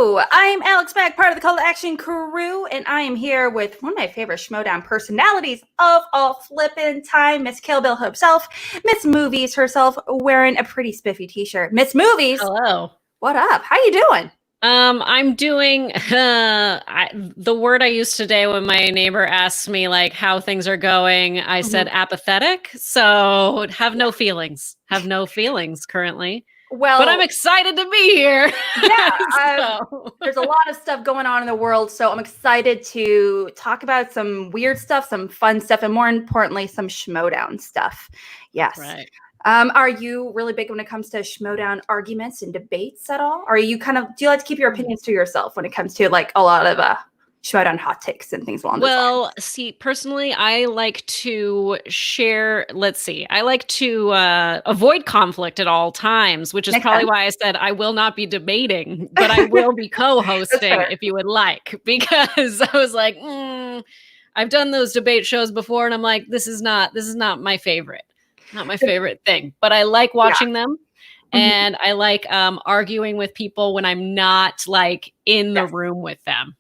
Hello, I'm Alex Mack, part of the Call to Action crew, and I am here with one of my favorite Schmoedown personalities of all flippin' time, Miss Kill Bill herself, Miss Movies herself, wearing a pretty spiffy t-shirt. Miss Movies! Hello. What up? How you doing? I'm doing the word I used today when my neighbor asked me like how things are going. I said apathetic. So have no feelings. Have no feelings currently. Well, but I'm excited to be here. Yeah, there's a lot of stuff going on in the world, so I'm excited to talk about some weird stuff, some fun stuff, and more importantly, some Schmoedown stuff. Yes. Right. Are you really big when it comes to Schmoedown arguments and debates at all? Or are you do you like to keep your opinions to yourself when it comes to like a lot of Schmoedown hot takes and things along those lines? Well, see, personally, I like to share, I like to avoid conflict at all times, which is probably why I said I will not be debating, but I will be co-hosting if you would like, because I was like, I've done those debate shows before, and I'm like, this is not my favorite. Not my favorite thing, but I like watching them, and I like arguing with people when I'm not like in the room with them.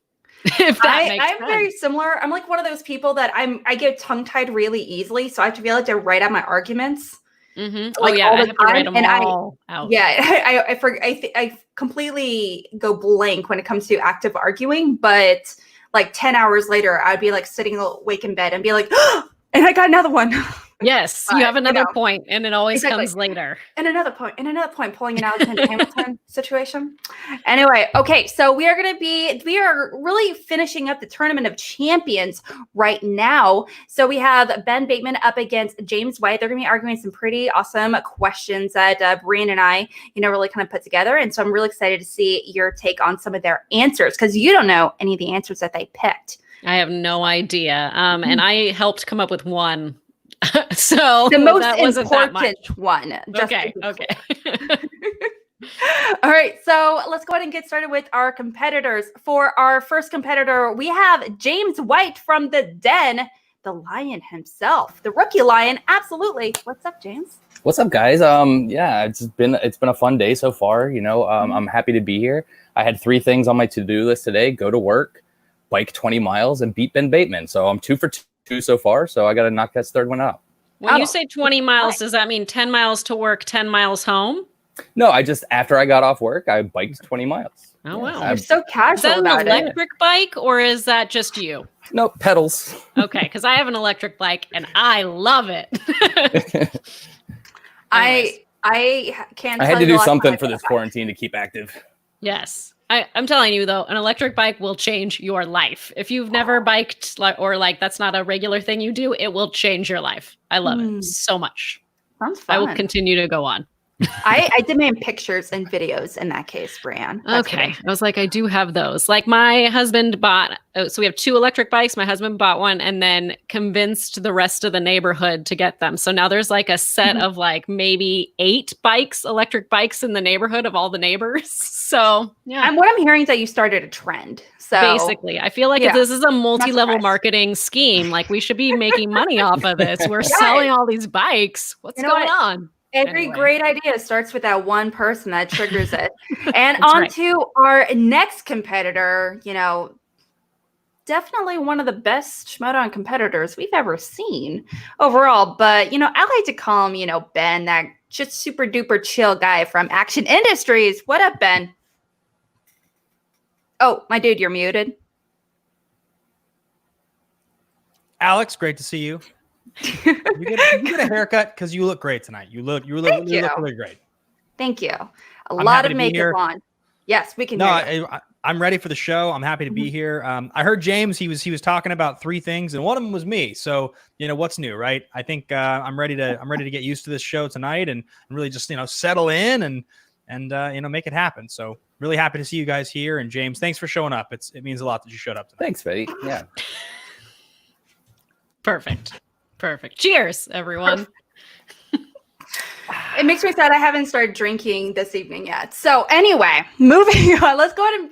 If that makes sense. I'm very similar. I'm like one of those people that I get tongue tied really easily, so I have to be able to write out my arguments. Like, I have to write them all out. Yeah, I completely go blank when it comes to active arguing, but like 10 hours later, I'd be like sitting awake in bed and be like, oh, and I got another one. Yes, you have another point, and it always comes later. And another point, pulling an Alexander Hamilton situation. Anyway, okay, so we are really finishing up the Tournament of Champions right now. So we have Ben Bateman up against James White. They're going to be arguing some pretty awesome questions that Brian and I, really kind of put together. And so I'm really excited to see your take on some of their answers, because you don't know any of the answers that they picked. I have no idea. And I helped come up with one. So the most important one. Okay. All right, so let's go ahead and get started with our competitors. For our first competitor, we have James White from the Den, the Lion himself, the rookie Lion. Absolutely. What's up, James? What's up, guys? Yeah, it's been a fun day so far. I'm happy to be here. I had 3 things on my to-do list today: go to work, bike 20 miles, and beat Ben Bateman. So I'm 2 for 2 so far, so I got to knock that third one out. When you say 20 miles, does that mean 10 miles to work, 10 miles home? No, after I got off work, I biked 20 miles. Oh, wow. You're so casual about it. Is that an electric bike, or is that just you? No, pedals. Okay, because I have an electric bike, and I love it. I can't. I had to do something for this quarantine to keep active. Yes. I'm telling you, though, an electric bike will change your life. If you've never biked or that's not a regular thing you do, it will change your life. I love it so much. Sounds fun. I will continue to go on. I demand pictures and videos in that case, Brian. Okay. I was like, I do have those. Like my husband bought, so we have 2 electric bikes. My husband bought one and then convinced the rest of the neighborhood to get them. So now there's like a set of like maybe 8 electric bikes in the neighborhood of all the neighbors. So yeah. And what I'm hearing is that you started a trend. So basically, I feel like if this is a multi-level marketing scheme, like we should be making money off of this. We're selling all these bikes. What's going on? Every great idea starts with that one person that triggers it. And on to our next competitor, definitely one of the best Schmoedown competitors we've ever seen overall. But, I like to call him, Ben, that just super duper chill guy from Action Industries. What up, Ben? Oh, my dude, you're muted. Alex, great to see you. You get a haircut because you look great tonight. You look really great. Thank you. A lot of makeup on. Yes, we can. No, I'm ready for the show. I'm happy to be here. I heard James. He was talking about 3 things, and one of them was me. So what's new, right? I think I'm ready to get used to this show tonight and really just settle in and make it happen. So really happy to see you guys here. And James, thanks for showing up. It means a lot that you showed up tonight. Thanks, Betty. Yeah. Perfect. Cheers, everyone. It makes me sad I haven't started drinking this evening yet. So anyway, moving on. Let's go ahead and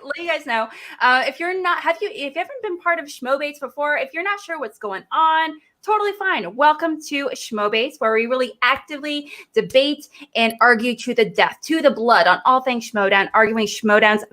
let you guys know. If you haven't been part of Schmoebates before, if you're not sure what's going on, totally fine. Welcome to Schmoebates, where we really actively debate and argue to the death, to the blood on all things Schmoedown, arguing Schmoedown's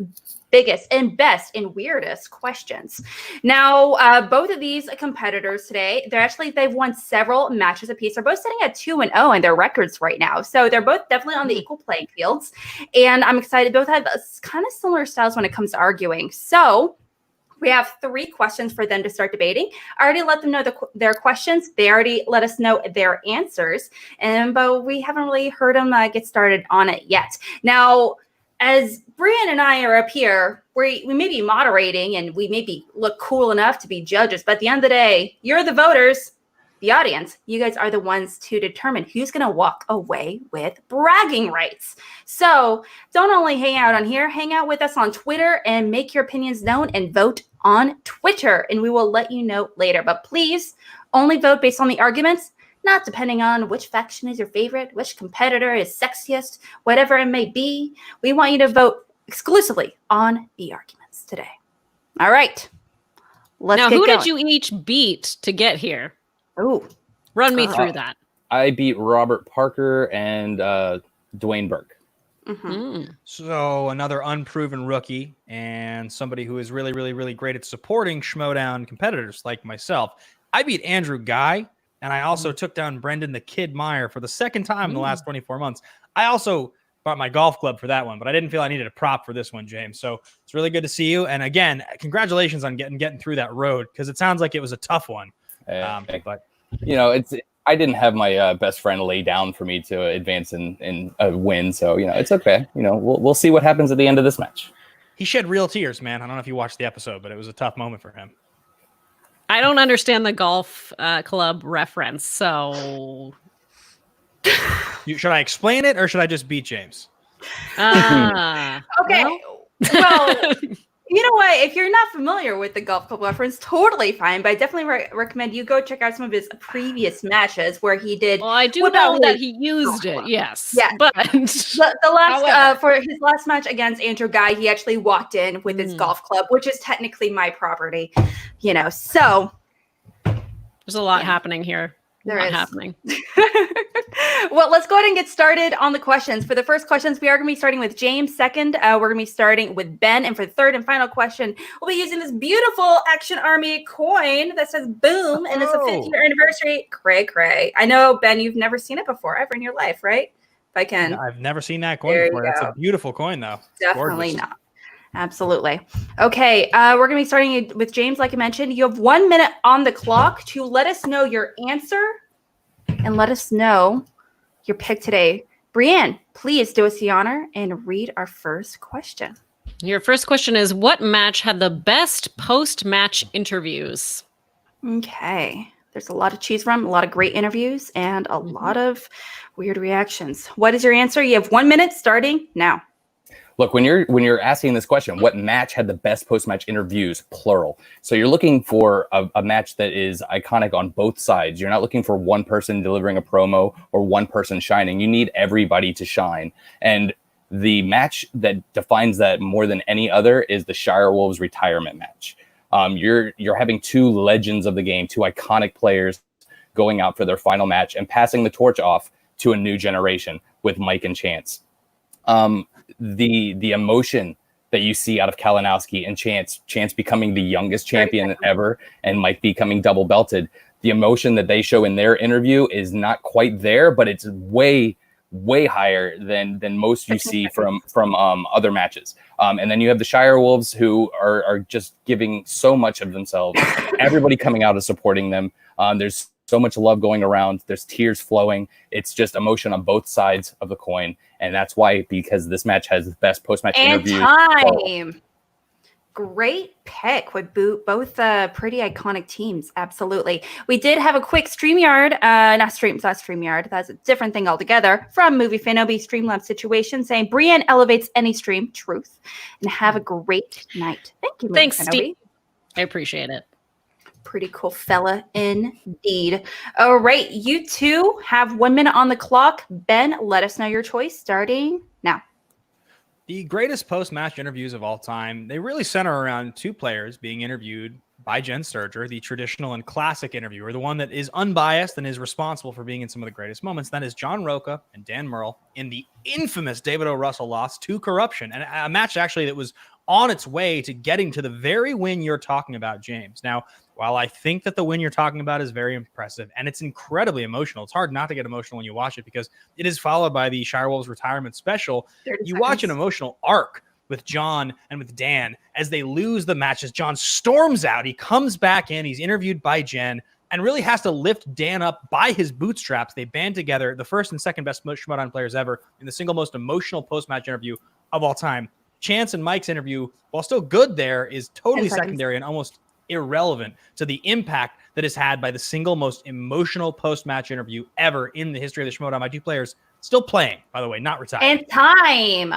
biggest and best and weirdest questions. Now, both of these competitors today, they've won several matches apiece. They're both sitting at 2-0 in their records right now. So they're both definitely on the equal playing fields. And I'm excited. Both have kind of similar styles when it comes to arguing. So we have 3 questions for them to start debating. I already let them know their questions. They already let us know their answers. But we haven't really heard them get started on it yet. Now, as Brian and I are up here, we may be moderating and we maybe look cool enough to be judges, but at the end of the day, you're the voters, the audience. You guys are the ones to determine who's going to walk away with bragging rights. So don't only hang out on here, hang out with us on Twitter and make your opinions known and vote on Twitter. And we will let you know later. But please only vote based on the arguments, not depending on which faction is your favorite, which competitor is sexiest, whatever it may be. We want you to vote exclusively on the arguments today. All right. Let's get going. Now, who did you each beat to get here? Oh, Run me through that. I beat Robert Parker and Dwayne Burke. So another unproven rookie and somebody who is really, really, really great at supporting Schmoedown competitors like myself. I beat Andrew Guy. And I also took down Brendan the Kid Meyer for the second time in the last 24 months. I also bought my golf club for that one, but I didn't feel I needed a prop for this one, James. So it's really good to see you. And again, congratulations on getting through that road, because it sounds like it was a tough one. But you know, I didn't have my best friend lay down for me to advance in a win. So, you know, it's okay. You know, we'll see what happens at the end of this match. He shed real tears, man. I don't know if you watched the episode, but it was a tough moment for him. I don't understand the golf club reference, so... Should I explain it, or should I just beat James? Okay. Well, you know what? If you're not familiar with the golf club reference, totally fine. But I definitely recommend you go check out some of his previous matches where he did. Well, I do know that he used it, yes. Yeah. But the last for his last match against Andrew Guy, he actually walked in with his golf club, which is technically my property. You know, so there's a lot happening here. There is happening. Well, let's go ahead and get started on the questions. For the first questions, we are going to be starting with James. Second, we're going to be starting with Ben. And for the third and final question, we'll be using this beautiful Action Army coin that says boom. And it's a 50-year anniversary. Cray. I know, Ben, you've never seen it before ever in your life, right? If I can. I've never seen that coin before. That's a beautiful coin, though. Definitely not. Absolutely. Okay, we're going to be starting with James. Like I mentioned, you have 1 minute on the clock to let us know your answer and let us know your pick today. Brienne, please do us the honor and read our first question. Your first question is, what match had the best post-match interviews? Okay. There's a lot to choose from, a lot of great interviews, and a lot of weird reactions. What is your answer? You have 1 minute starting now. Look, when you're asking this question, what match had the best post-match interviews, plural? So you're looking for a match that is iconic on both sides. You're not looking for one person delivering a promo or one person shining. You need everybody to shine. And the match that defines that more than any other is the Shire Wolves retirement match. You're having 2 legends of the game, 2 iconic players going out for their final match and passing the torch off to a new generation with Mike and Chance. The emotion that you see out of Kalinowski and Chance becoming the youngest champion ever and Mike becoming double belted, the emotion that they show in their interview is not quite there, but it's way higher than most you see from other matches. And then you have the Shire Wolves, who are just giving so much of themselves. Everybody coming out and supporting them. There's so much love going around. There's tears flowing. It's just emotion on both sides of the coin. And that's why, because this match has the best post-match interview. Time. Great pick with both pretty iconic teams. Absolutely. We did have a quick StreamYard, not StreamYard. That's a different thing altogether. From Movie Fanobi Streamlab Situation saying, Brienne elevates any stream. Truth. And have a great night. Thank you. Thanks, Steve. I appreciate it. Pretty cool fella indeed. All right, you two have 1 minute on the clock. Ben, let us know your choice starting now. The greatest post-match interviews of all time, they really center around two players being interviewed by Jen Sturger, the traditional and classic interviewer, the one that is unbiased and is responsible for being in some of the greatest moments. That is John Roca and Dan Murrell in the infamous David O. Russell loss to Corruption, and a match actually that was on its way to getting to the very win you're talking about, James. Now, while I think that the win you're talking about is very impressive and it's incredibly emotional, it's hard not to get emotional when you watch it because it is followed by the Shirewolves retirement special. You watch an emotional arc with John and with Dan as they lose the match, as John storms out. He comes back in, he's interviewed by Jen, and really has to lift Dan up by his bootstraps. They band together, the first and second best Schmoedown players ever, in the single most emotional post-match interview of all time. Chance and Mike's interview, while still good there, is totally secondary and almost irrelevant to the impact that is had by the single most emotional post-match interview ever in the history of the Schmoedown. My two players still playing, by the way, not retired. And time.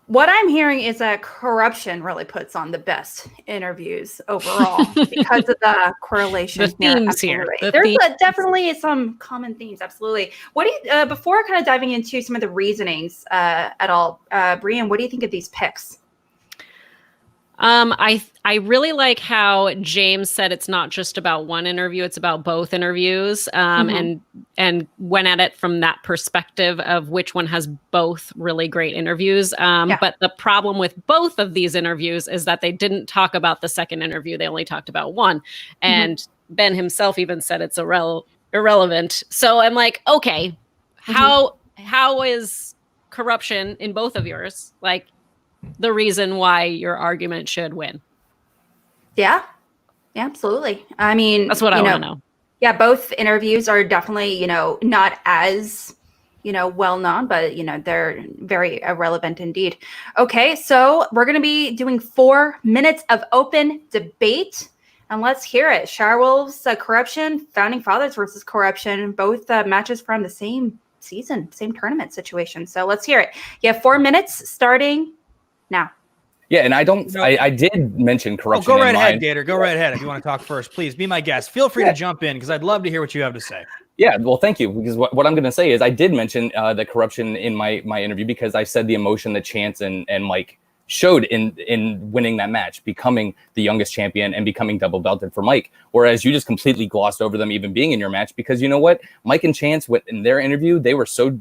What I'm hearing is that Corruption really puts on the best interviews overall because of the correlation. The themes here. There's definitely some common themes. Absolutely. What do you, before kind of diving into some of the reasonings at all, Brian, what do you think of these picks? I really like how James said it's not just about one interview, it's about both interviews, and went at it from that perspective of which one has both really great interviews. But the problem with both of these interviews is that they didn't talk about the second interview. They only talked about one. And Ben himself even said it's irrelevant. So I'm like, okay, how is Corruption in both of yours like the reason why your argument should win? Yeah, absolutely. I mean, that's what I want to know. Yeah, both interviews are definitely, not as, well known, but, they're very relevant indeed. Okay, so we're going to be doing 4 minutes of open debate. And let's hear it. Shirewolves, Corruption, Founding Fathers versus Corruption, both matches from the same season, same tournament situation. So let's hear it. You have 4 minutes starting now. Yeah, and I did mention Corruption. Go right ahead, Gator. Go right ahead if you want to talk first. Please be my guest. Feel free to jump in because I'd love to hear what you have to say. Yeah, well, thank you. Because what I'm going to say is I did mention the Corruption in my interview because I said the emotion that Chance and Mike showed in winning that match, becoming the youngest champion and becoming double belted for Mike. Whereas you just completely glossed over them even being in your match because you know what? Mike and Chance, in their interview, they were so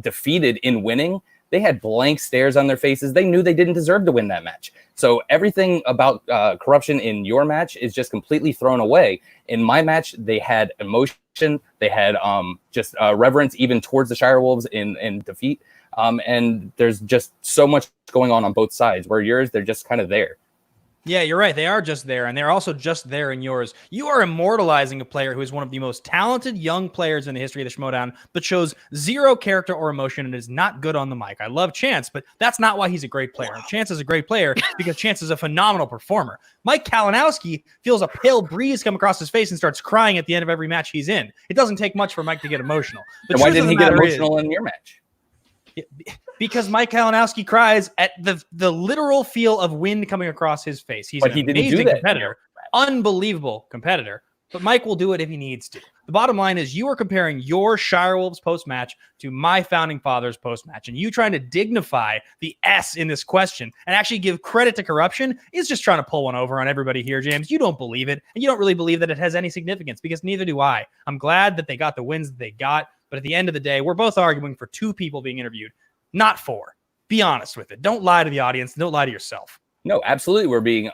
defeated in winning. They had blank stares on their faces. They knew they didn't deserve to win that match. So everything about Corruption in your match is just completely thrown away. In my match, they had emotion. They had just reverence even towards the Shirewolves in defeat. And there's just so much going on both sides. Where yours, they're just kind of there. Yeah, you're right. They are just there, and they're also just there in yours. You are immortalizing a player who is one of the most talented young players in the history of the Schmoedown, but shows zero character or emotion and is not good on the mic. I love Chance, but that's not why he's a great player. Chance is a great player because Chance is a phenomenal performer. Mike Kalinowski feels a pale breeze come across his face and starts crying at the end of every match he's in. It doesn't take much for Mike to get emotional. And why didn't he get emotional in your match? Because Mike Kalinowski cries at the literal feel of wind coming across his face. He's an amazing competitor, unbelievable competitor, but Mike will do it if he needs to. The bottom line is you are comparing your Shirewolves post-match to my Founding Fathers post-match, and you trying to dignify the S in this question and actually give credit to Corruption is just trying to pull one over on everybody here, James. You don't believe it, and you don't really believe that it has any significance because neither do I. I'm glad that they got the wins that they got, but at the end of the day, we're both arguing for 2 people being interviewed, not 4. Be honest with it. Don't lie to the audience. Don't lie to yourself. No, absolutely. We're being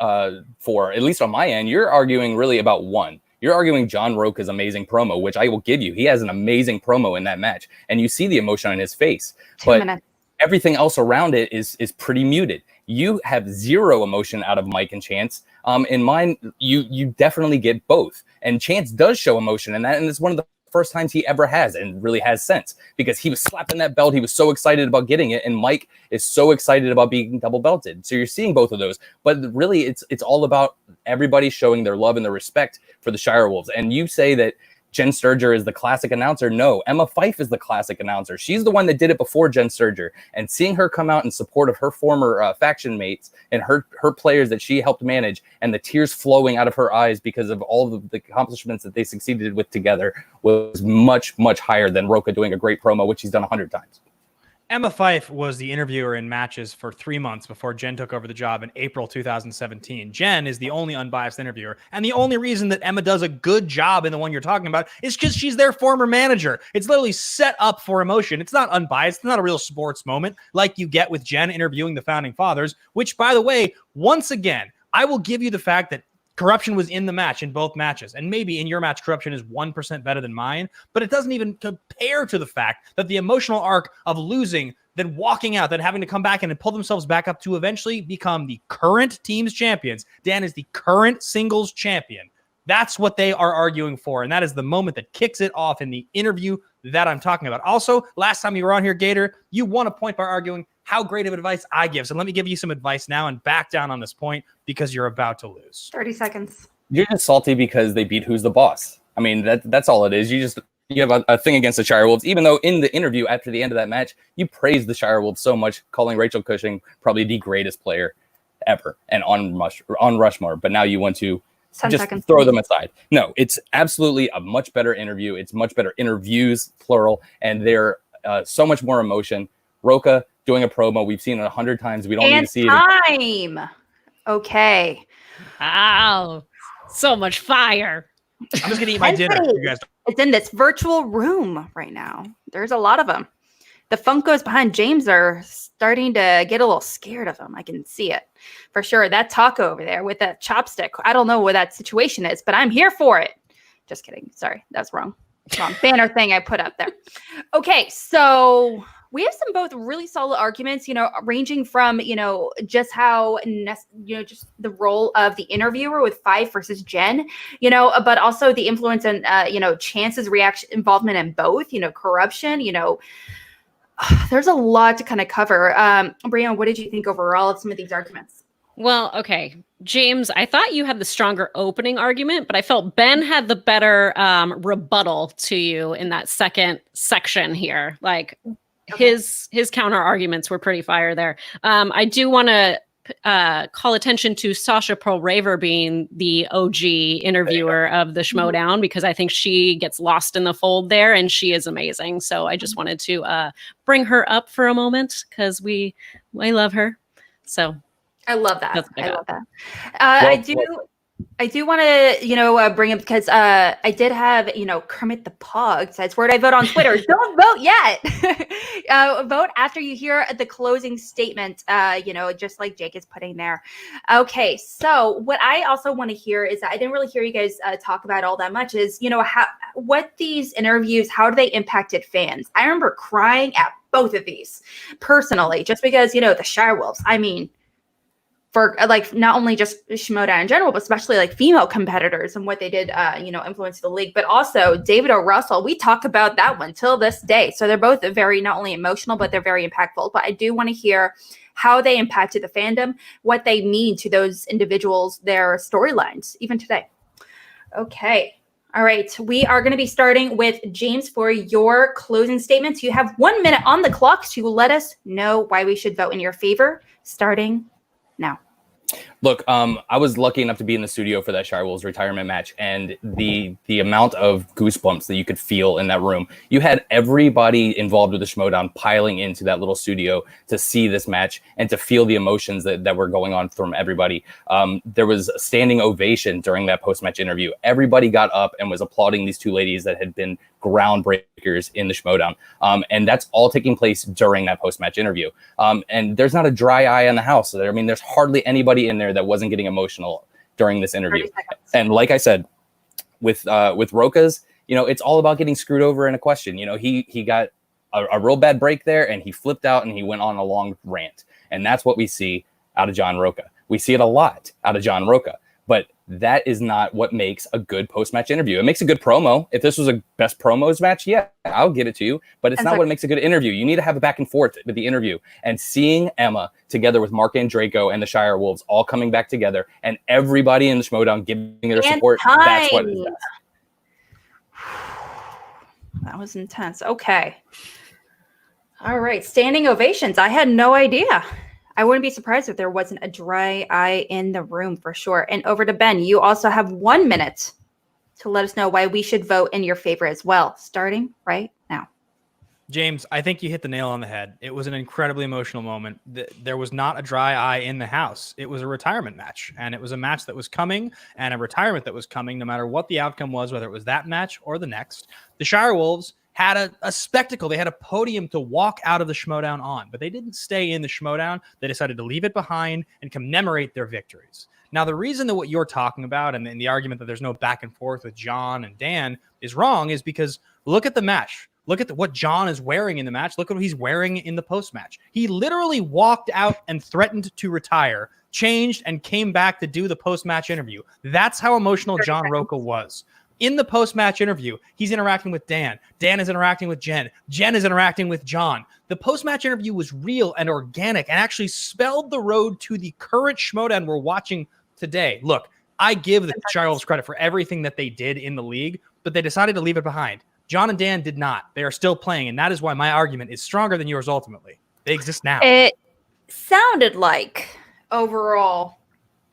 4, at least on my end. You're arguing really about 1. You're arguing John Roca's amazing promo, which I will give you. He has an amazing promo in that match, and you see the emotion on his face. 2 minutes. Everything else around it is pretty muted. You have zero emotion out of Mike and Chance. In mine, you definitely get both. And Chance does show emotion in that, and it's one of the first times he ever has and really has sense because he was slapping that belt. He was so excited about getting it. And Mike is so excited about being double belted. So you're seeing both of those, but really it's all about everybody showing their love and their respect for the Shirewolves. And you say that Jen Sturger is the classic announcer. No, Emma Fyffe is the classic announcer. She's the one that did it before Jen Sturger. And seeing her come out in support of her former faction mates and her players that she helped manage, and the tears flowing out of her eyes because of all of the accomplishments that they succeeded with together, was much, much higher than Roka doing a great promo, which he's done 100 times. Emma Fyffe was the interviewer in matches for 3 months before Jen took over the job in April 2017. Jen is the only unbiased interviewer. And the only reason that Emma does a good job in the one you're talking about is because she's their former manager. It's literally set up for emotion. It's not unbiased. It's not a real sports moment like you get with Jen interviewing the founding fathers, which, by the way, once again, I will give you the fact that corruption was in the match, in both matches. And maybe in your match, corruption is 1% better than mine, but it doesn't even compare to the fact that the emotional arc of losing, then walking out, then having to come back in and pull themselves back up to eventually become the current team's champions. Dan is the current singles champion. That's what they are arguing for. And that is the moment that kicks it off in the interview that I'm talking about. Also, last time you were on here, Gator, you won a point by arguing how great of advice I give. So let me give you some advice now and back down on this point because you're about to lose. 30 seconds. You're just salty because they beat Who's the Boss. I mean, that's all it is. You have a thing against the Shirewolves, even though in the interview after the end of that match, you praised the Shirewolves so much, calling Rachel Cushing probably the greatest player ever and on Rushmore. But now you want to just throw them aside. No, it's absolutely a much better interview. It's much better interviews, plural, and they're so much more emotion. Roka doing a promo, we've seen it 100 times. We don't need to see it again. Okay. Wow. So much fire. I'm just going to eat my dinner. You guys. It's in this virtual room right now. There's a lot of them. The Funkos behind James are starting to get a little scared of him. I can see it for sure. That taco over there with that chopstick. I don't know what that situation is, but I'm here for it. Just kidding. Sorry, that's wrong. Wrong banner thing I put up there. Okay, so we have some both really solid arguments, ranging from, just how, just the role of the interviewer with Fyffe versus Jen, but also the influence and, Chance's reaction involvement in both, corruption, there's a lot to kind of cover. Brianna, what did you think overall of some of these arguments? Well, okay. James, I thought you had the stronger opening argument, but I felt Ben had the better rebuttal to you in that second section here. Like, his counter arguments were pretty fire there. I do want to call attention to Sasha Pearl Raver being the OG interviewer of the Schmoedown, because I think she gets lost in the fold there and she is amazing. So I just wanted to bring her up for a moment because I love her. So I love that. I love that. I do want to, bring up because I did have, Kermit the Pog. That's word I vote on Twitter. Don't vote yet. Vote after you hear the closing statement, just like Jake is putting there. Okay, so what I also want to hear is I didn't really hear you guys talk about all that much is, what these interviews, how do they impacted fans? I remember crying at both of these personally, just because, the Shirewolves, I mean, for not only just Schmoedown in general, but especially female competitors and what they did, influence the league, but also David O. Russell. We talk about that one till this day. So they're both very, not only emotional, but they're very impactful. But I do want to hear how they impacted the fandom, what they mean to those individuals, their storylines, even today. Okay. All right. We are going to be starting with James for your closing statements. You have 1 minute on the clock to let us know why we should vote in your favor, starting now. Look, I was lucky enough to be in the studio for that Shirewolves retirement match, and the amount of goosebumps that you could feel in that room. You had everybody involved with the Schmoedown piling into that little studio to see this match and to feel the emotions that were going on from everybody. There was a standing ovation during that post-match interview. Everybody got up and was applauding these two ladies that had been groundbreakers in the Schmoedown. And that's all taking place during that post-match interview. And there's not a dry eye on the house. I mean, there's hardly anybody in there that wasn't getting emotional during this interview. And like I said, with Roka's, it's all about getting screwed over in a question. He got a real bad break there and he flipped out and he went on a long rant. And that's what we see out of John Roka. We see it a lot out of John Roka, but that is not what makes a good post-match interview. It makes a good promo. If this was a best promos match, yeah, I'll give it to you. But it's not what makes a good interview. You need to have a back and forth with the interview. And seeing Emma together with Mark and Draco and the Shirewolves all coming back together and everybody in the Schmoedown giving their support, that's what it is. That was intense. Okay. All right. Standing ovations. I had no idea. I wouldn't be surprised if there wasn't a dry eye in the room for sure. And over to Ben. You also have 1 minute to let us know why we should vote in your favor as well, starting right now. James, I think you hit the nail on the head. It was an incredibly emotional moment. There was not a dry eye in the house. It was a retirement match, and it was a match that was coming and a retirement that was coming no matter what the outcome was, whether it was that match or the next. The Shire Wolves had a spectacle. They had a podium to walk out of the Schmoedown on, but they didn't stay in the Schmoedown. They decided to leave it behind and commemorate their victories. Now, the reason that what you're talking about and the argument that there's no back and forth with John and Dan is wrong is because look at the match. Look at what John is wearing in the match. Look at what he's wearing in the post-match. He literally walked out and threatened to retire, changed, and came back to do the post-match interview. That's how emotional John Roca was. In the post-match interview, he's interacting with Dan. Dan is interacting with Jen. Jen is interacting with John. The post-match interview was real and organic and actually spelled the road to the current Schmoedown we're watching today. Look, I give the Shire Wolves credit for everything that they did in the league, but they decided to leave it behind. John and Dan did not. They are still playing, and that is why my argument is stronger than yours ultimately. They exist now. It sounded like overall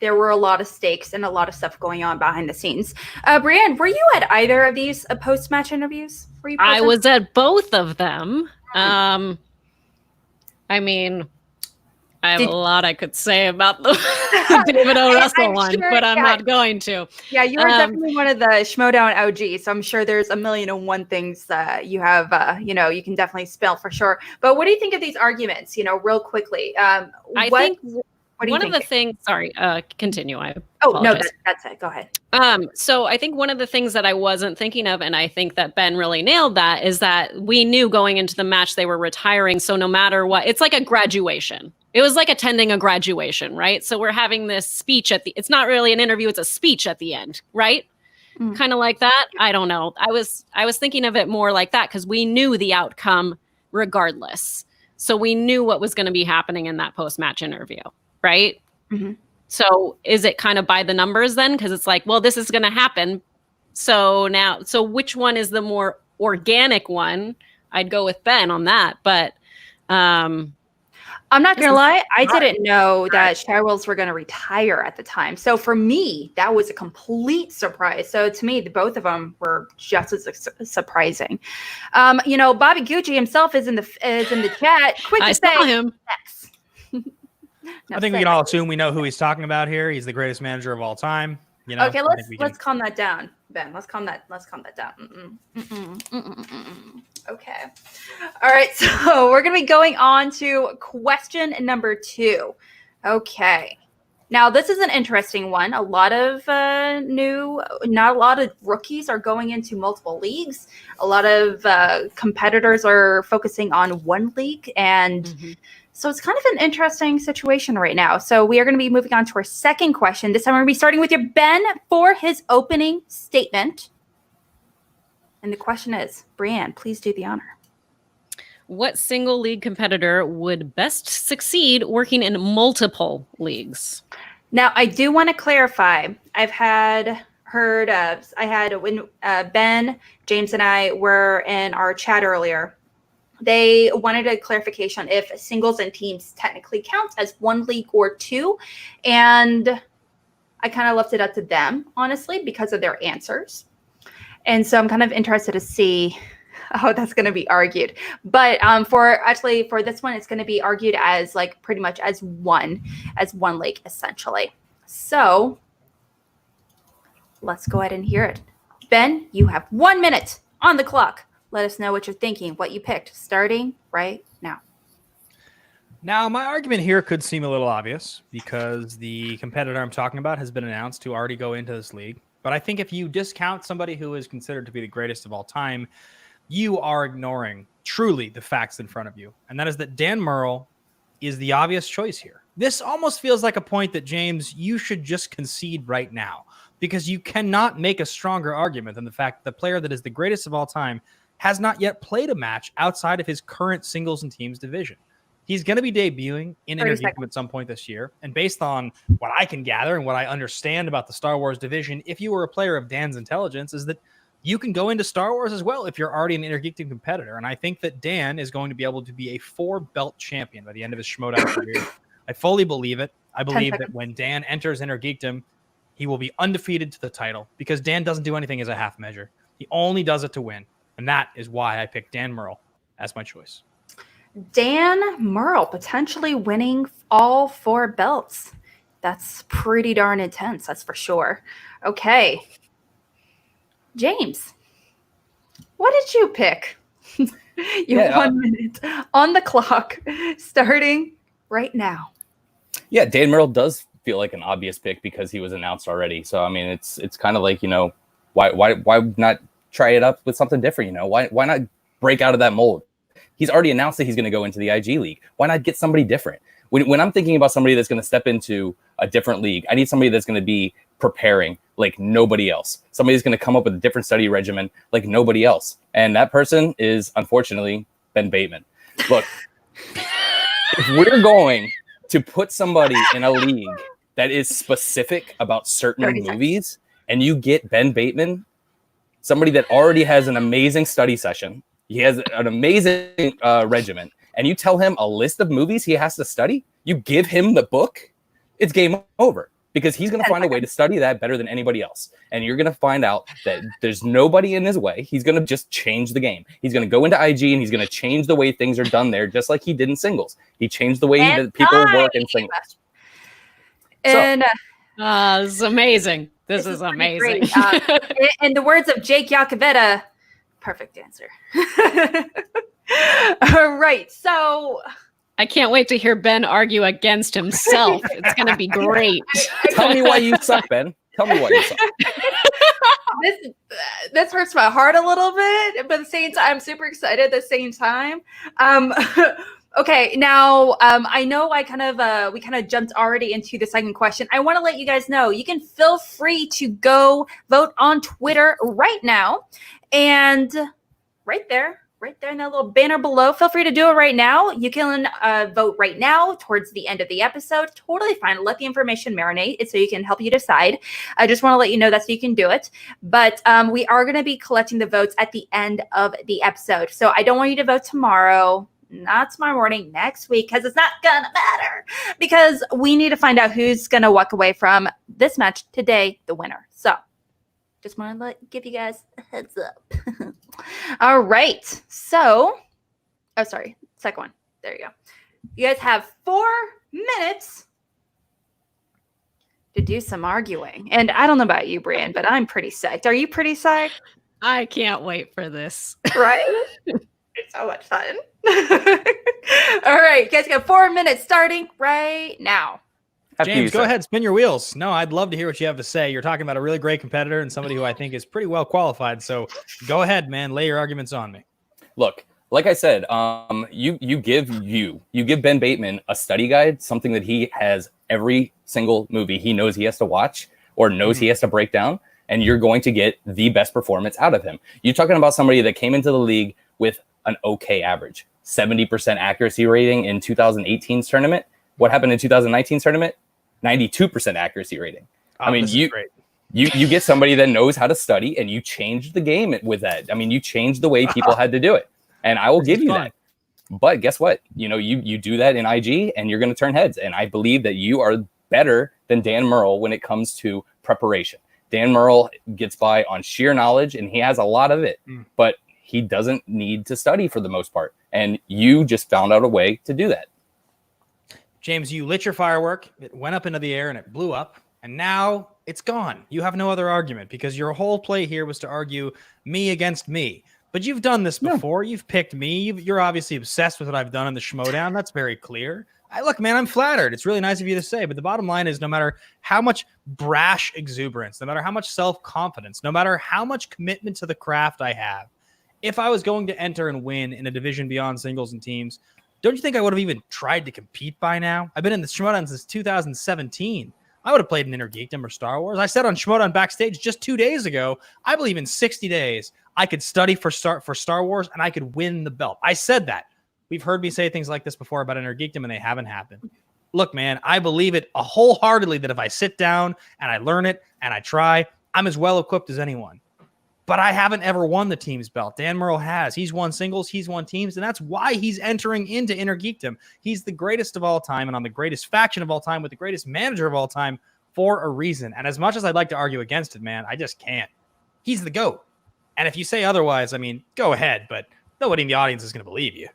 there were a lot of stakes and a lot of stuff going on behind the scenes. Brienne, were you at either of these post-match interviews? Were you present? I was at both of them. I mean, I have a lot I could say about the David O. Russell one, sure, but I'm not going to. Yeah, you are definitely one of the Schmoedown OGs, so I'm sure there's a million and one things that you have, you can definitely spill for sure. But what do you think of these arguments, real quickly? I think one of the things, sorry, continue. I apologize. No, that's it. Go ahead. So I think one of the things that I wasn't thinking of, and I think that Ben really nailed that, is that we knew going into the match they were retiring. So no matter what, it's like a graduation. It was like attending a graduation, right? So we're having this speech it's not really an interview, it's a speech at the end, right? Kind of like that. I don't know. I was thinking of it more like that because we knew the outcome regardless. So we knew what was going to be happening in that post-match interview, right? Mm-hmm. So is it kind of by the numbers then? Because it's like, well, this is going to happen. So which one is the more organic one? I'd go with Ben on that, but I'm not going to lie. I didn't know that Shire Wolves were going to retire at the time. So for me, that was a complete surprise. So to me, both of them were just as surprising. Bobby Gucci himself is in the chat. Quick to say, saw him. Yes. I think we can all assume we know who he's talking about here. He's the greatest manager of all time. Okay, let's calm that down, Ben. Let's calm that down. Okay. All right, so we're going to be going on to question number 2. Okay. Now, this is an interesting one. A lot of not a lot of rookies are going into multiple leagues. A lot of competitors are focusing on one league, and so it's kind of an interesting situation right now. So we are going to be moving on to our second question. This time we're going to be starting with your Ben for his opening statement. And the question is, Brienne, please do the honor. What single league competitor would best succeed working in multiple leagues? Now, I do want to clarify. When Ben, James, and I were in our chat earlier, they wanted a clarification if singles and teams technically count as one league or two. And I kind of left it up to them, honestly, because of their answers. And so I'm kind of interested to see how that's going to be argued. But for this one, it's going to be argued as pretty much as one league, essentially. So let's go ahead and hear it. Ben, you have 1 minute on the clock. Let us know what you're thinking, what you picked, starting right now. Now, my argument here could seem a little obvious because the competitor I'm talking about has been announced to already go into this league. But I think if you discount somebody who is considered to be the greatest of all time, you are ignoring truly the facts in front of you. And that is that Dan Murrell is the obvious choice here. This almost feels like a point that, James, you should just concede right now because you cannot make a stronger argument than the fact that the player that is the greatest of all time has not yet played a match outside of his current singles and teams division. He's going to be debuting in Interview at some point this year. And based on what I can gather and what I understand about the Star Wars division, if you were a player of Dan's intelligence, is that you can go into Star Wars as well if you're already an Intergeekdom competitor. And I think that Dan is going to be able to be a 4-belt champion by the end of his Schmoedown career. I fully believe it. I believe that when Dan enters Intergeekdom, he will be undefeated to the title because Dan doesn't do anything as a half measure. He only does it to win. And that is why I picked Dan Murrell as my choice. Dan Murrell potentially winning all 4 belts. That's pretty darn intense, that's for sure. Okay. James, what did you pick? You have 1 minute on the clock, starting right now. Yeah, Dan Murrell does feel like an obvious pick because he was announced already. So I mean, it's kind of like, you know, why not try it up with something different? You know, why not break out of that mold? He's already announced that he's going to go into the IG league. Why not get somebody different? When I'm thinking about somebody that's going to step into a different league, I need somebody that's going to be preparing like nobody else. Somebody's going to come up with a different study regimen like nobody else. And that person is, unfortunately, Ben Bateman. Look, if we're going to put somebody in a league that is specific about certain movies, and you get Ben Bateman, somebody that already has an amazing study session, he has an amazing regimen, and you tell him a list of movies he has to study, you give him the book, it's game over. Because he's going to find a way to study that better than anybody else. And you're going to find out that there's nobody in his way. He's going to just change the game. He's going to go into IG and he's going to change the way things are done there, just like he did in singles. He changed the way that people work in singles. And this is amazing. This is amazing. In the words of Jake Iacovetta, perfect answer. All right. So I can't wait to hear Ben argue against himself. It's going to be great. Tell me why you suck, Ben. Tell me why you suck. This hurts my heart a little bit, but at the same time, I'm super excited at the same time. Okay, now I know we kind of jumped already into the second question. I want to let you guys know you can feel free to go vote on Twitter right now, and right there in that little banner below. Feel free to do it right now. You can vote right now towards the end of the episode. Totally fine. Let the information marinate. It's so you can help you decide. I just want to let you know that so you can do it. But we are going to be collecting the votes at the end of the episode. So I don't want you to vote tomorrow. Not tomorrow morning, next week, because it's not going to matter. Because we need to find out who's going to walk away from this match today, the winner. So just want to give you guys a heads up. All right. So, second one. There you go. You guys have 4 minutes to do some arguing. And I don't know about you, Brian, but I'm pretty psyched. Are you pretty psyched? I can't wait for this. Right? It's so much fun. All right. You guys got 4 minutes starting right now. James, go ahead, spin your wheels. No, I'd love to hear what you have to say. You're talking about a really great competitor and somebody who I think is pretty well qualified. So go ahead, man. Lay your arguments on me. Look, like I said, you give Ben Bateman a study guide, something that he has every single movie he knows he has to watch or knows he has to break down, and you're going to get the best performance out of him. You're talking about somebody that came into the league with an okay average, 70% accuracy rating in 2018's tournament. What happened in 2019's tournament? 92% accuracy rating. I mean, you get somebody that knows how to study, and you change the game with that. I mean, you change the way people had to do it, and I will give you that. But guess what? You know, you do that in IG, and you're going to turn heads. And I believe that you are better than Dan Murrell when it comes to preparation. Dan Murrell gets by on sheer knowledge, and he has a lot of it, but he doesn't need to study for the most part. And you just found out a way to do that. James, you lit your firework, it went up into the air and it blew up, and now it's gone. You have no other argument because your whole play here was to argue me against me. But you've done this before. Yeah. You've picked me. You're obviously obsessed with what I've done in the Schmoedown. That's very clear. Look, man, I'm flattered. It's really nice of you to say, but the bottom line is no matter how much brash exuberance, no matter how much self-confidence, no matter how much commitment to the craft I have, if I was going to enter and win in a division beyond singles and teams, don't you think I would have even tried to compete by now? I've been in the Schmoedown since 2017. I would have played in Intergeekdom or Star Wars. I said on Schmoedown backstage just 2 days ago, I believe in 60 days, I could study for Star Wars and I could win the belt. I said that. We've heard me say things like this before about Intergeekdom and they haven't happened. Look, man, I believe it wholeheartedly that if I sit down and I learn it and I try, I'm as well equipped as anyone. but I haven't ever won the teams belt. Dan Murrell has. He's won singles, he's won teams, and that's why he's entering into Inner Geekdom. He's the greatest of all time and on the greatest faction of all time with the greatest manager of all time for a reason. And as much as I'd like to argue against it, man, I just can't. He's the GOAT. And if you say otherwise, I mean, go ahead, but nobody in the audience is going to believe you.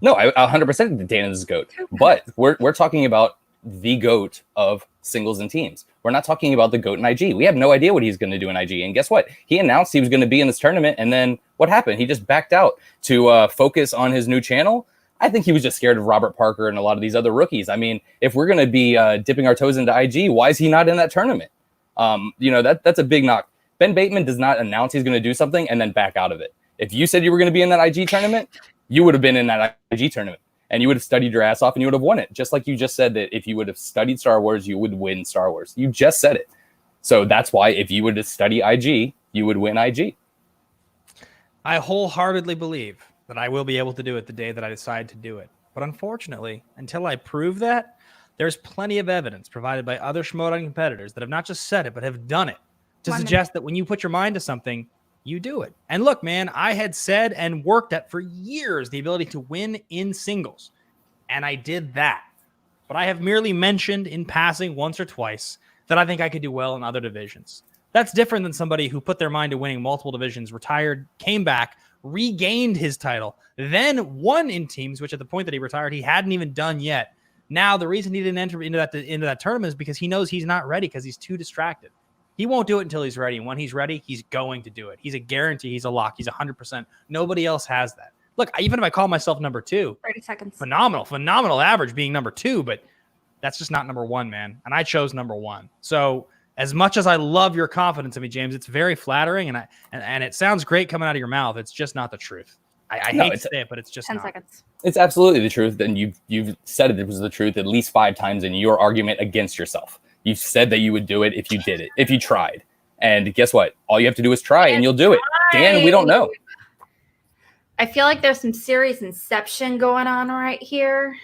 No, I 100% think Dan is the GOAT. But we're talking about the GOAT of singles and teams. We're not talking about the GOAT in IG. We have no idea what he's going to do in IG. And guess what? He announced he was going to be in this tournament. And then what happened? He just backed out to focus on his new channel. I think he was just scared of Robert Parker and a lot of these other rookies. I mean, if we're going to be dipping our toes into IG, why is he not in that tournament? That's a big knock. Ben Bateman does not announce he's going to do something and then back out of it. If you said you were going to be in that IG tournament, you would have been in that IG tournament. And you would have studied your ass off and you would have won it. Just like you just said that if you would have studied Star Wars, you would win Star Wars. You just said it. So that's why if you would have studied IG, you would win IG. I wholeheartedly believe that I will be able to do it the day that I decide to do it. But unfortunately, until I prove that, there's plenty of evidence provided by other Schmoedown competitors that have not just said it, but have done it to suggest that when you put your mind to something, you do it. And look, man, I had said and worked at for years the ability to win in singles. And I did that. But I have merely mentioned in passing once or twice that I think I could do well in other divisions. That's different than somebody who put their mind to winning multiple divisions, retired, came back, regained his title, then won in teams, which at the point that he retired, he hadn't even done yet. Now, the reason he didn't enter into that tournament is because he knows he's not ready because he's too distracted. He won't do it until he's ready. And when he's ready, he's going to do it. He's a guarantee. He's a lock. He's 100%. Nobody else has that. Look, even if I call myself number 2, 30 seconds. Phenomenal average being number 2, but that's just not number 1, man. And I chose number 1. So as much as I love your confidence in me, James, it's very flattering. And it sounds great coming out of your mouth. It's just not the truth. I hate to say it, but it's just 10 not. seconds. It's absolutely the truth. And you've said it was the truth at least 5 times in your argument against yourself. You said that you would do it if you did it, if you tried. And guess what? All you have to do is try and you'll do it. Dan, we don't know. I feel like there's some serious inception going on right here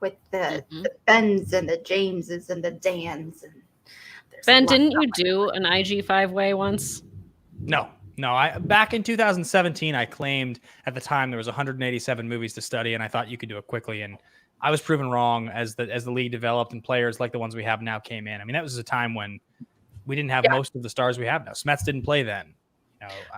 with the Bens and the Jameses and the Dans. And Ben, didn't you do an IG 5-way once? No. Back in 2017, I claimed at the time there was 187 movies to study, and I thought you could do it quickly. And I was proven wrong as the league developed and players like the ones we have now came in. I mean, that was a time when we didn't have most of the stars we have now. Smets didn't play then.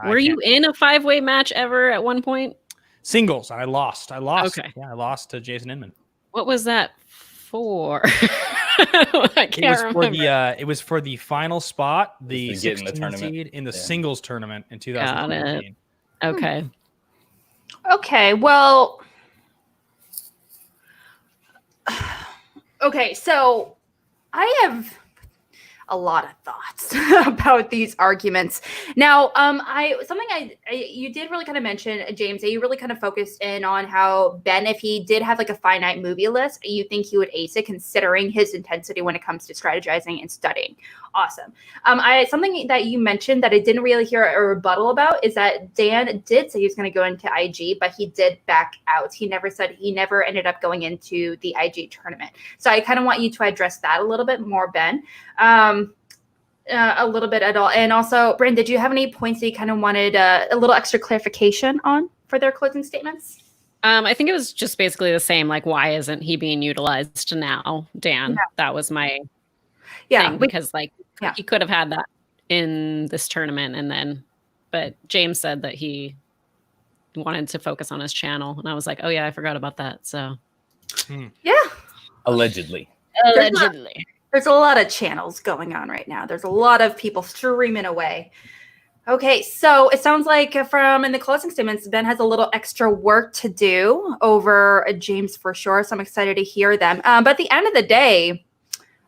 Were you in a 5-way match ever at one point? Singles. I lost. Okay. Yeah, I lost to Jason Inman. What was that for? I can't remember. It was for the final spot, the 16th seed in the singles tournament in 2017. Got it. Okay. Okay, well, okay, so I have a lot of thoughts about these arguments. Now, you did really kind of mention, James, that you really kind of focused in on how Ben, if he did have like a finite movie list, you think he would ace it considering his intensity when it comes to strategizing and studying. Awesome. Something that you mentioned that I didn't really hear a rebuttal about is that Dan did say he was going to go into IG, but he did back out. He never ended up going into the IG tournament. So I kind of want you to address that a little bit more, Ben. A little bit at all. And also, Bryn, did you have any points that you kind of wanted a little extra clarification on for their closing statements? I think it was just basically the same, like, why isn't he being utilized now, Dan? Yeah. That was my thing, because he could have had that in this tournament but James said that he wanted to focus on his channel. And I was like, oh yeah, I forgot about that. So yeah. Allegedly. There's a lot of channels going on right now. There's a lot of people streaming away. Okay, so it sounds like in the closing statements, Ben has a little extra work to do over James for sure. So I'm excited to hear them. But at the end of the day,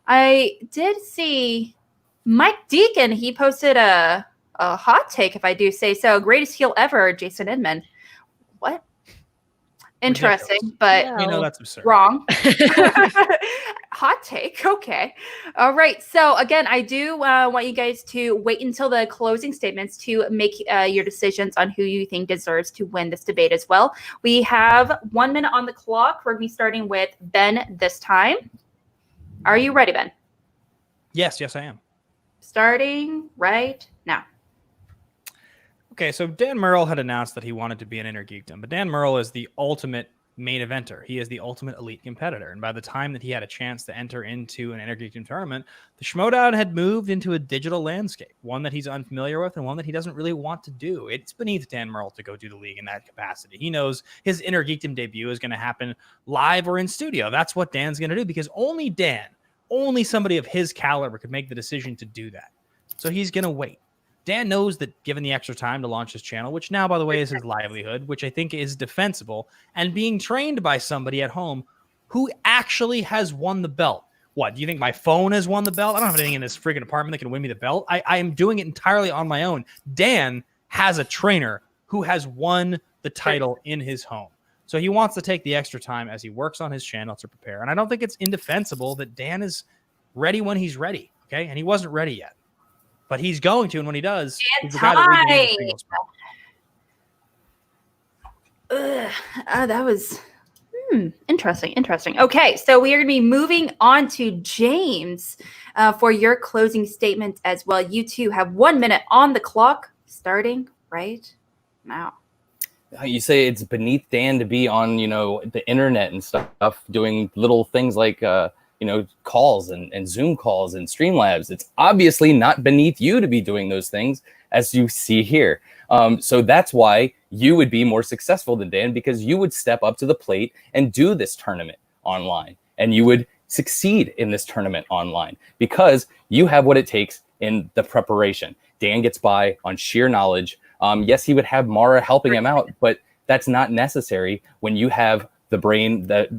I did see Mike Deacon. He posted a hot take, if I do say so. Greatest heel ever, Jason Inman. What? Interesting, but that's absurd. Wrong. Hot take. Okay. All right. So again, I do want you guys to wait until the closing statements to make your decisions on who you think deserves to win this debate as well. We have 1 minute on the clock. We're going to be starting with Ben this time. Are you ready, Ben? Yes, I am. Starting right now. Okay, so Dan Murrell had announced that he wanted to be an Inner Geekdom, but Dan Murrell is the ultimate main eventer. He is the ultimate elite competitor. And by the time that he had a chance to enter into an Inner Geekdom tournament, the Schmoedown had moved into a digital landscape, one that he's unfamiliar with and one that he doesn't really want to do. It's beneath Dan Murrell to go do the league in that capacity. He knows his Inner Geekdom debut is going to happen live or in studio. That's what Dan's going to do, because only Dan, only somebody of his caliber could make the decision to do that. So he's going to wait. Dan knows that given the extra time to launch his channel, which now, by the way, is his livelihood, which I think is defensible, and being trained by somebody at home who actually has won the belt. What, do you think my phone has won the belt? I don't have anything in this freaking apartment that can win me the belt. I am doing it entirely on my own. Dan has a trainer who has won the title in his home. So he wants to take the extra time as he works on his channel to prepare. And I don't think it's indefensible that Dan is ready when he's ready, okay? And he wasn't ready yet. But he's going to, and when he does, he's the guy that leads the singles sport. That was interesting. Okay, so we are going to be moving on to James for your closing statement as well. You two have 1 minute on the clock, starting right now. You say it's beneath Dan to be on, the internet and stuff, doing little things like calls and Zoom calls and Streamlabs. It's obviously not beneath you to be doing those things, as you see here. So that's why you would be more successful than Dan, because you would step up to the plate and do this tournament online, and you would succeed in this tournament online because you have what it takes in the preparation. Dan gets by on sheer knowledge. Yes, he would have Mara helping him out, but that's not necessary when you have the brain that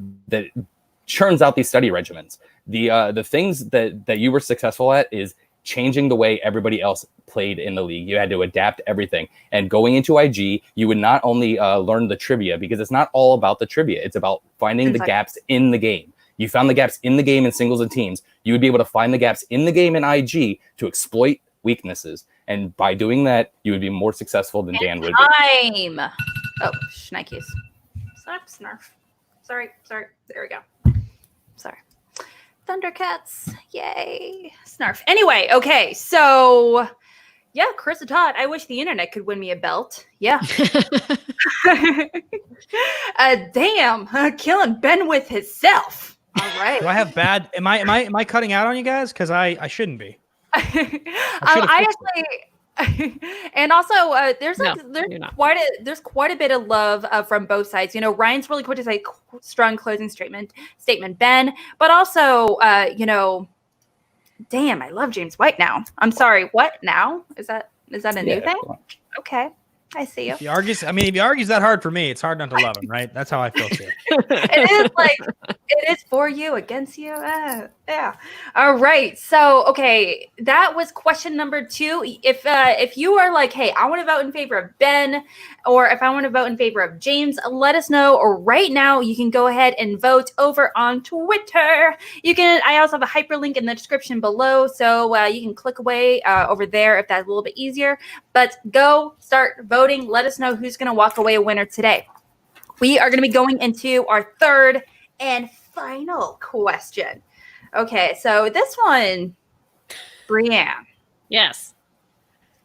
churns out these study regimens. The things that you were successful at is changing the way everybody else played in the league. You had to adapt everything. And going into IG, you would not only learn the trivia, because it's not all about the trivia. It's about finding the gaps in the game. You found the gaps in the game in singles and teams. You would be able to find the gaps in the game in IG to exploit weaknesses. And by doing that, you would be more successful than Dan would be. Time. Oh, shnikes. Snarf. Sorry. There we go. Sorry. Thundercats. Yay. Snarf. Anyway, okay. So, yeah, Chris and Todd, I wish the internet could win me a belt. Yeah. Damn. Killing Ben with himself. All right. Do I have bad? Am I cutting out on you guys? Because I shouldn't be. I actually, and also there's quite a bit of love from both sides. Ryan's really quick to say strong closing statement, Ben, but also damn, I love James White now. I'm sorry, what now? Is that a new thing? Okay. I see you. If he argues that hard for me, it's hard not to love him, right? That's how I feel too. It is for you, against you. Yeah. All right. So, okay, that was question number 2. If you are like, hey, I want to vote in favor of Ben, or if I want to vote in favor of James, let us know. Or right now, you can go ahead and vote over on Twitter. I also have a hyperlink in the description below, so you can click away over there if that's a little bit easier. But go start voting. Let us know who's going to walk away a winner today. We are going to be going into our third and final question. Okay, so this one, Brianne. Yes.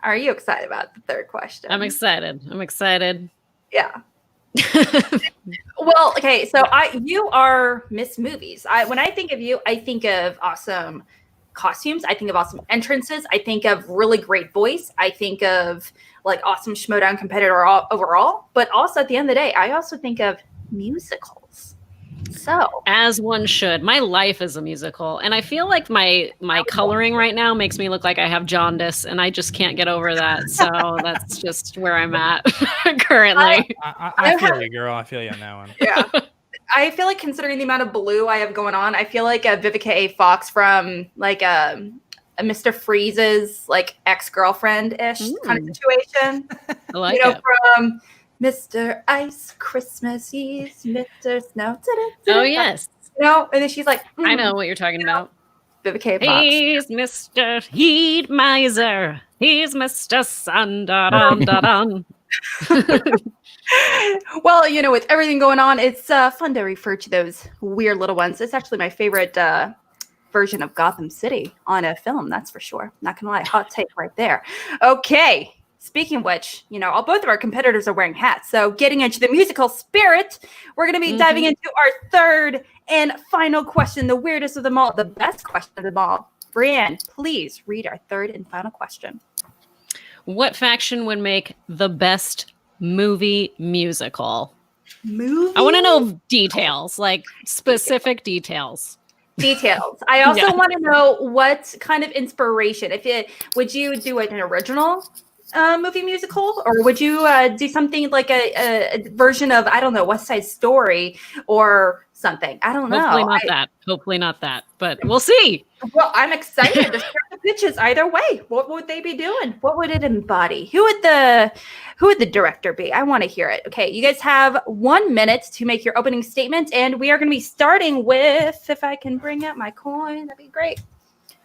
Are you excited about the third question? I'm excited. Yeah. Well, okay, so you are Miss Movies. When I think of you, I think of awesome costumes. I think of awesome entrances. I think of really great voice. I think of like awesome Schmoedown competitor overall. But also at the end of the day, I also think of musicals. So as one should. My life is a musical, and I feel like my coloring right now makes me look like I have jaundice, and I just can't get over that. So that's just where I'm at currently. I feel you, girl. I feel you on that one. Yeah. I feel like, considering the amount of blue I have going on, I feel like a Vivica A. Fox from like a Mr. Freeze's like ex-girlfriend-ish kind of situation. I like it. From Mr. Ice, Christmas Eve, Mr. Snow. Oh, yes. And then she's like, I know what you're talking about. Vivica A. Fox. He's Mr. Heat Miser. He's Mr. Sun. Da-dum. Well, with everything going on, it's fun to refer to those weird little ones. It's actually my favorite version of Gotham City on a film, that's for sure. Not gonna lie, hot take right there. Okay, speaking of which, both of our competitors are wearing hats. So getting into the musical spirit, we're going to be diving into our third and final question, the weirdest of them all, the best question of them all. Brienne, please read our third and final question. What faction would make the best movie musical? Movie? I want to know details, like specific details. I also want to know what kind of inspiration. Would you do an original movie musical, or would you do something like a version of, I don't know, West Side Story or something? I don't know. Hopefully not that, but we'll see. Well, I'm excited to start the pitches either way. What would they be doing? What would it embody? Who would the director be? I want to hear it. Okay, you guys have 1 minute to make your opening statement, and we are going to be starting with, if I can bring out my coin, that'd be great.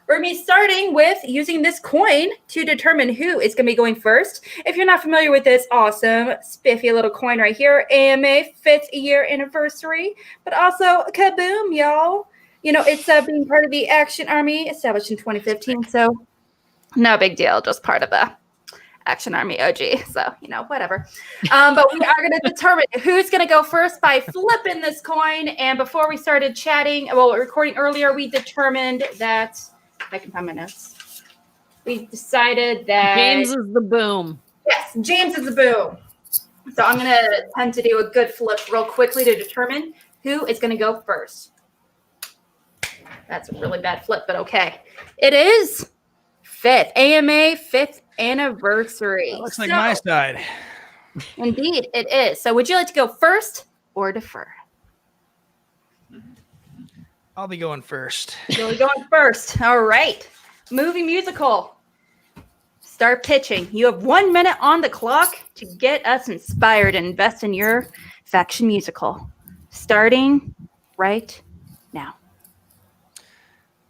We're going to be starting with using this coin to determine who is going to be going first. If you're not familiar with this awesome, spiffy little coin right here, AMA 5th year anniversary, but also kaboom, y'all. It's being part of the Action Army, established in 2015, so no big deal, just part of the Action Army OG, so, whatever. But we are going to determine who's going to go first by flipping this coin, and before we started chatting, recording earlier, we determined that, if I can find my notes, we decided that James is the boom. Yes, James is the boom. So I'm going to attempt to do a good flip real quickly to determine who is going to go first. That's a really bad flip, but okay. It is 5th, AMA 5th anniversary. That looks like my side. Indeed, it is. So would you like to go first or defer? I'll be going first. You'll be going first. All right. Movie musical. Start pitching. You have 1 minute on the clock to get us inspired and invest in your faction musical. Starting right now.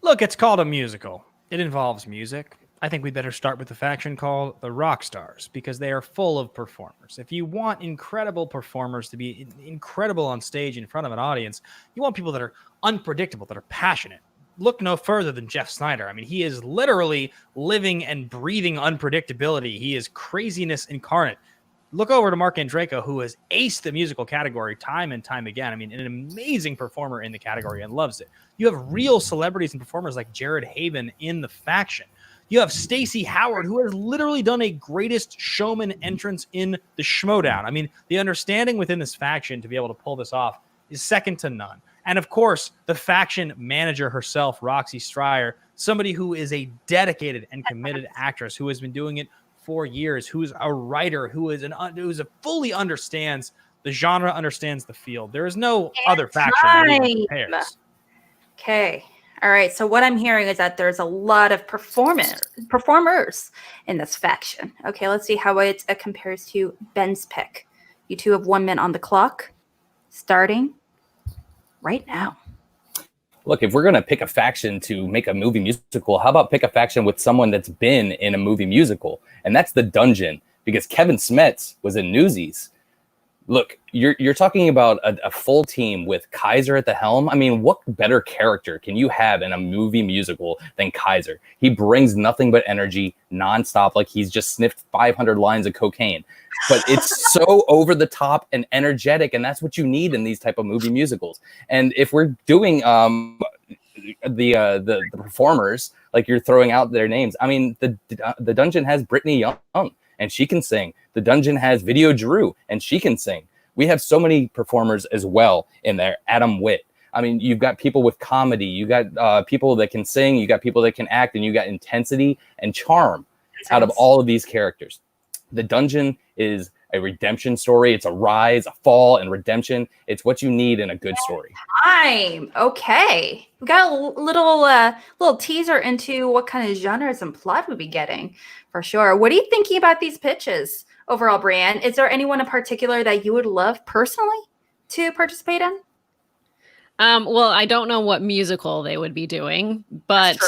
Look, it's called a musical. It involves music. I think we'd better start with the faction called the Rock Stars, because they are full of performers. If you want incredible performers to be incredible on stage in front of an audience, you want people that are unpredictable, that are passionate. Look no further than Jeff Snyder. I mean, he is literally living and breathing unpredictability. He is craziness incarnate. Look over to Mark Andraco, who has aced the musical category time and time again. I mean, an amazing performer in the category and loves it. You have real celebrities and performers like Jared Haven in the faction. You have Stacey Howard, who has literally done a greatest showman entrance in the Schmoedown. I mean, the understanding within this faction to be able to pull this off is second to none. And of course, the faction manager herself, Roxy Stryer, somebody who is a dedicated and committed actress who has been doing it for years, who's a writer, who fully understands the genre, understands the field. There is no other faction that even compares. Okay. All right. So what I'm hearing is that there's a lot of performers in this faction. Okay. Let's see how it compares to Ben's pick. You two have 1 minute on the clock, starting right now. Look, if we're going to pick a faction to make a movie musical, how about pick a faction with someone that's been in a movie musical? And that's the Dungeon, because Kevin Smets was in Newsies. Look, you're talking about a full team with Kaiser at the helm. I mean, what better character can you have in a movie musical than Kaiser? He brings nothing but energy nonstop, like he's just sniffed 500 lines of cocaine. But it's so over the top and energetic, and that's what you need in these type of movie musicals. And if we're doing the performers, like you're throwing out their names, I mean, the Dungeon has Brittany Young, and she can sing. The Dungeon has Video Drew, and she can sing. We have so many performers as well in there. Adam Witt. I mean, you've got people with comedy. You got people that can sing. You got people that can act, and you got intensity and charm out of all of these characters. The Dungeon is a redemption story. It's a rise, a fall, and redemption. It's what you need in a good story. Okay. We got a little teaser into what kind of genres and plot we'll be getting, for sure. What are you thinking about these pitches overall, Brienne? Is there anyone in particular that you would love personally to participate in? Well, I don't know what musical they would be doing, but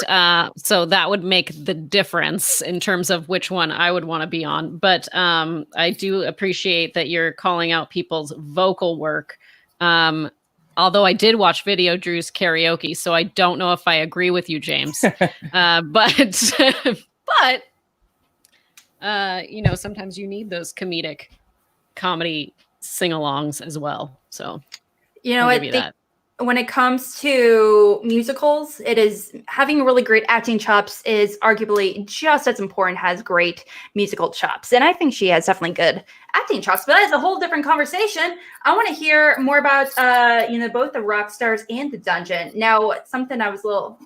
so that would make the difference in terms of which one I would want to be on. But I do appreciate that you're calling out people's vocal work. Although I did watch Video Drew's karaoke, so I don't know if I agree with you, James. But sometimes you need those comedy sing-alongs as well. So I'll give you that. When it comes to musicals, it is having really great acting chops is arguably just as important as great musical chops. And I think she has definitely good acting chops, but that is a whole different conversation. I want to hear more about, both the rock stars and the dungeon. Now, something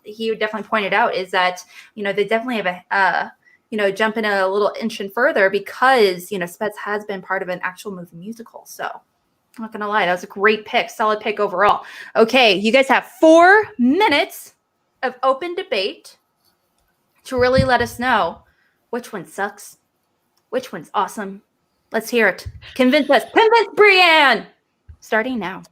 he definitely pointed out is that, they definitely have jumping a little inch and further because, Spets has been part of an actual movie musical. So I'm not going to lie. That was a great pick. Solid pick overall. Okay. You guys have 4 minutes of open debate to really let us know which one sucks, which one's awesome. Let's hear it. Convince us. Convince Brienne. Starting now.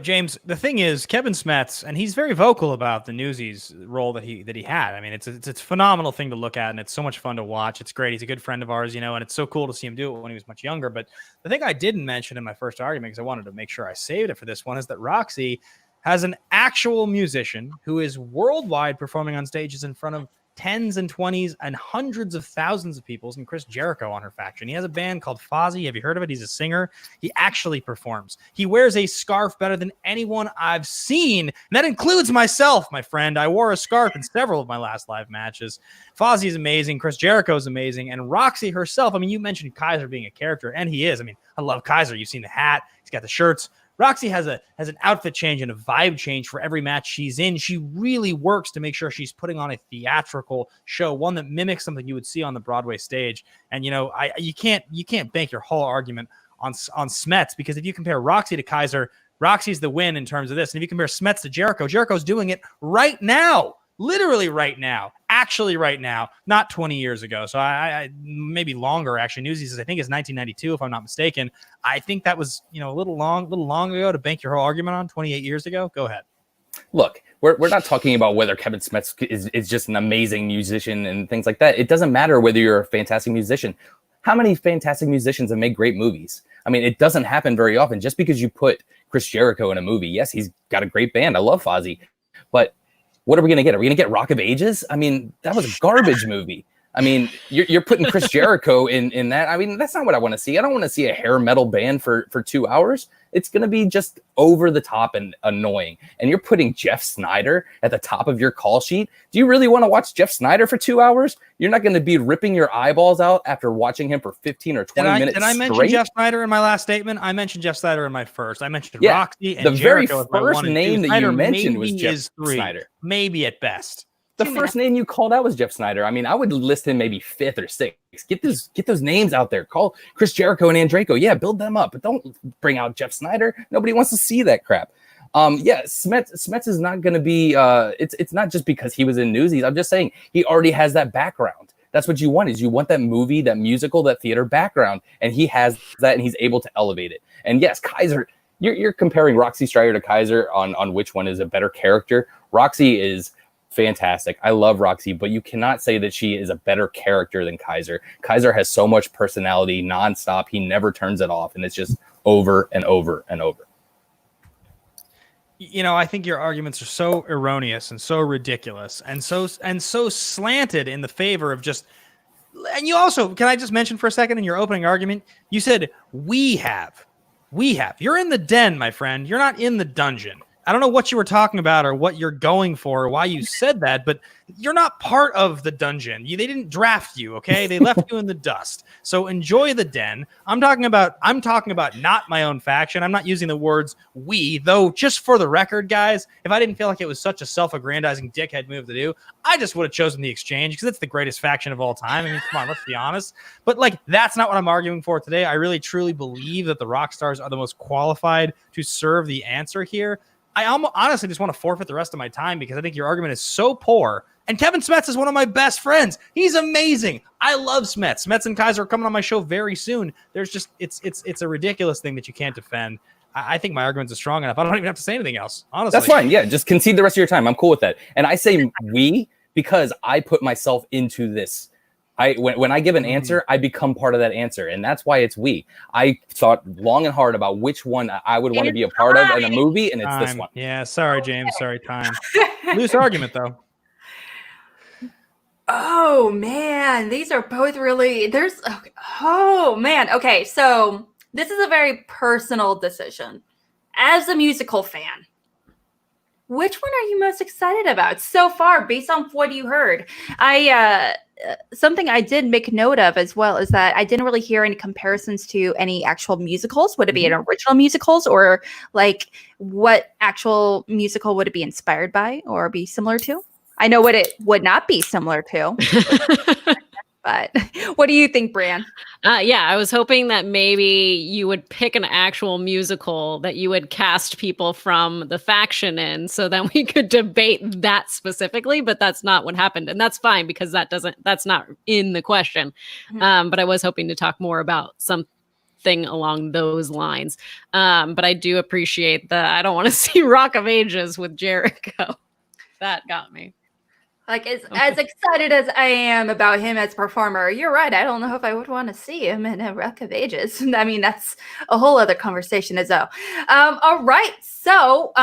James, the thing is, Kevin Smets, and he's very vocal about the Newsies role that he had. I mean, it's a phenomenal thing to look at, and it's so much fun to watch. It's great. He's a good friend of ours, and it's so cool to see him do it when he was much younger. But the thing I didn't mention in my first argument, because I wanted to make sure I saved it for this one, is that Roxy has an actual musician who is worldwide performing on stages in front of tens and 20s and hundreds of thousands of people, and Chris Jericho on her faction. He has a band called Fozzy. Have you heard of it? He's a singer. He actually performs. He wears a scarf better than anyone I've seen. And that includes myself, my friend. I wore a scarf in several of my last live matches. Fozzy is amazing. Chris Jericho is amazing. And Roxy herself, I mean, you mentioned Kaiser being a character, and he is. I mean, I love Kaiser. You've seen the hat. He's got the shirts. Roxy has an outfit change and a vibe change for every match she's in. She really works to make sure she's putting on a theatrical show, one that mimics something you would see on the Broadway stage. And you can't bank your whole argument on Smets, because if you compare Roxy to Kaiser, Roxy's the win in terms of this. And if you compare Smets to Jericho, Jericho's doing it right now. Literally right now, actually right now, not 20 years ago. So I maybe longer, actually. Newsies, I think, is 1992, if I'm not mistaken. I think that was, a little long ago to bank your whole argument on 28 years ago. Go ahead. Look, we're not talking about whether Kevin Smets is just an amazing musician and things like that. It doesn't matter whether you're a fantastic musician. How many fantastic musicians have made great movies? I mean, it doesn't happen very often. Just because you put Chris Jericho in a movie, yes, he's got a great band. I love Fozzy, but what are we going to get? Are we going to get Rock of Ages? I mean, that was a garbage movie. I mean, you're putting Chris Jericho in that. I mean, that's not what I want to see. I don't want to see a hair metal band for 2 hours. It's going to be just over the top and annoying. And you're putting Jeff Snyder at the top of your call sheet. Do you really want to watch Jeff Snyder for 2 hours? You're not going to be ripping your eyeballs out after watching him for 15 or 20 minutes. Did I mention Jeff Snyder in my last statement? I mentioned Jeff Snyder in my first. I mentioned Roxy and Jericho. The very first name that you mentioned was Jeff Snyder. Maybe at best. The first name you called out was Jeff Snyder. I mean, I would list him maybe 5th or 6th. Get those names out there. Call Chris Jericho and Andreyko. Yeah, build them up, but don't bring out Jeff Snyder. Nobody wants to see that crap. Smets is not going to be. It's not just because he was in Newsies. I'm just saying he already has that background. That's what you want. Is you want that movie, that musical, that theater background, and he has that, and he's able to elevate it. And yes, Kaiser. You're comparing Roxy Strider to Kaiser on which one is a better character. Roxy is fantastic. I love Roxy, but you cannot say that she is a better character than Kaiser. Kaiser has so much personality nonstop. He never turns it off, and it's just over and over and over. I think your arguments are so erroneous and so ridiculous and so slanted in the favor of just. And you also, can I just mention for a second in your opening argument, you said we have. You're in the den, my friend. You're not in the dungeon. I don't know what you were talking about or what you're going for or why you said that, but you're not part of the dungeon. They didn't draft you, okay? They left you in the dust. So enjoy the den. I'm talking about not my own faction. I'm not using the words we, though just for the record, guys, if I didn't feel like it was such a self-aggrandizing dickhead move to do, I just would have chosen the Exchange because it's the greatest faction of all time. I mean, come on, let's be honest. But that's not what I'm arguing for today. I really truly believe that the Rockstars are the most qualified to serve the answer here. I honestly just want to forfeit the rest of my time because I think your argument is so poor. And Kevin Smets is one of my best friends. He's amazing. I love Smets. Smets and Kaiser are coming on my show very soon. There's just it's a ridiculous thing that you can't defend. I think my arguments are strong enough. I don't even have to say anything else. Honestly, that's fine. Yeah, just concede the rest of your time. I'm cool with that. And I say we because I put myself into this. When I give an answer, I become part of that answer, and that's why it's we. I thought long and hard about which one I would want to be a part of in a movie, and it's this one. Yeah, sorry, James. Sorry, time. Loose argument, though. Oh man, these are both really oh man. Okay, so this is a very personal decision. As a musical fan, which one are you most excited about so far based on what you heard? I something I did make note of as well is that I didn't really hear any comparisons to any actual musicals. Would it be an original musicals, or like what actual musical would it be inspired by or be similar to? I know what it would not be similar to, but what do you think, Bran? Yeah, I was hoping that maybe you would pick an actual musical that you would cast people from the faction in, so that we could debate that specifically. But that's not what happened, and that's fine because that's not in the question. But I was hoping to talk more about something along those lines. But I do appreciate that. I don't want to see Rock of Ages with Jericho. That got me. Like, as excited as I am about him as a performer, you're right. I don't know if I would want to see him in a Rock of Ages. I mean, that's a whole other conversation as well. All right. So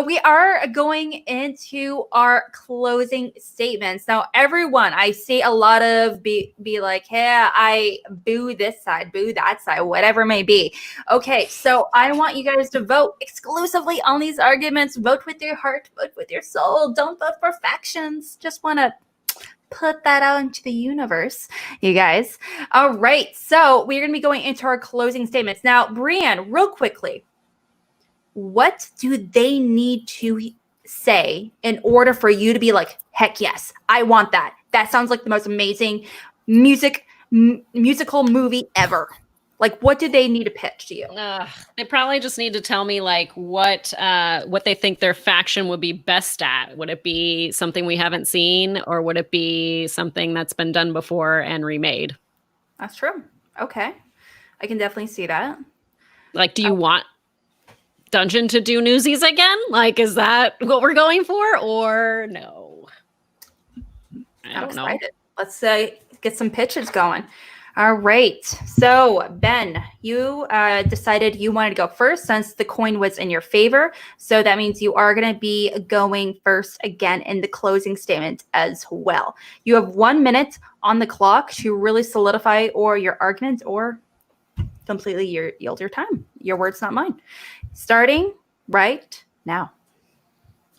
we are going into our closing statements. Now, everyone, I see a lot of be like, yeah, I boo this side, boo that side, whatever it may be. Okay, so I want you guys to vote exclusively on these arguments. Vote with your heart, vote with your soul. Don't vote for factions. Just want to put that out into the universe, you guys. All right, so we're going to be going into our closing statements. Now, Brianne, real quickly, what do they need to say in order for you to be like, heck yes, I want that? That sounds like the most amazing musical movie ever. Like, what do they need to pitch to you? They probably just need to tell me like what they think their faction would be best at. Would it be something we haven't seen, or would it be something that's been done before and remade? That's true. Okay, I can definitely see that. Like, do you want Dungeon to do Newsies again? Like, is that what we're going for, or no? I don't know. Let's get some pitches going. All right. So, Ben, you decided you wanted to go first since the coin was in your favor. So that means you are going to be going first again in the closing statement as well. You have 1 minute on the clock to really solidify or your argument or completely yield your time. Your words, not mine. Starting right now.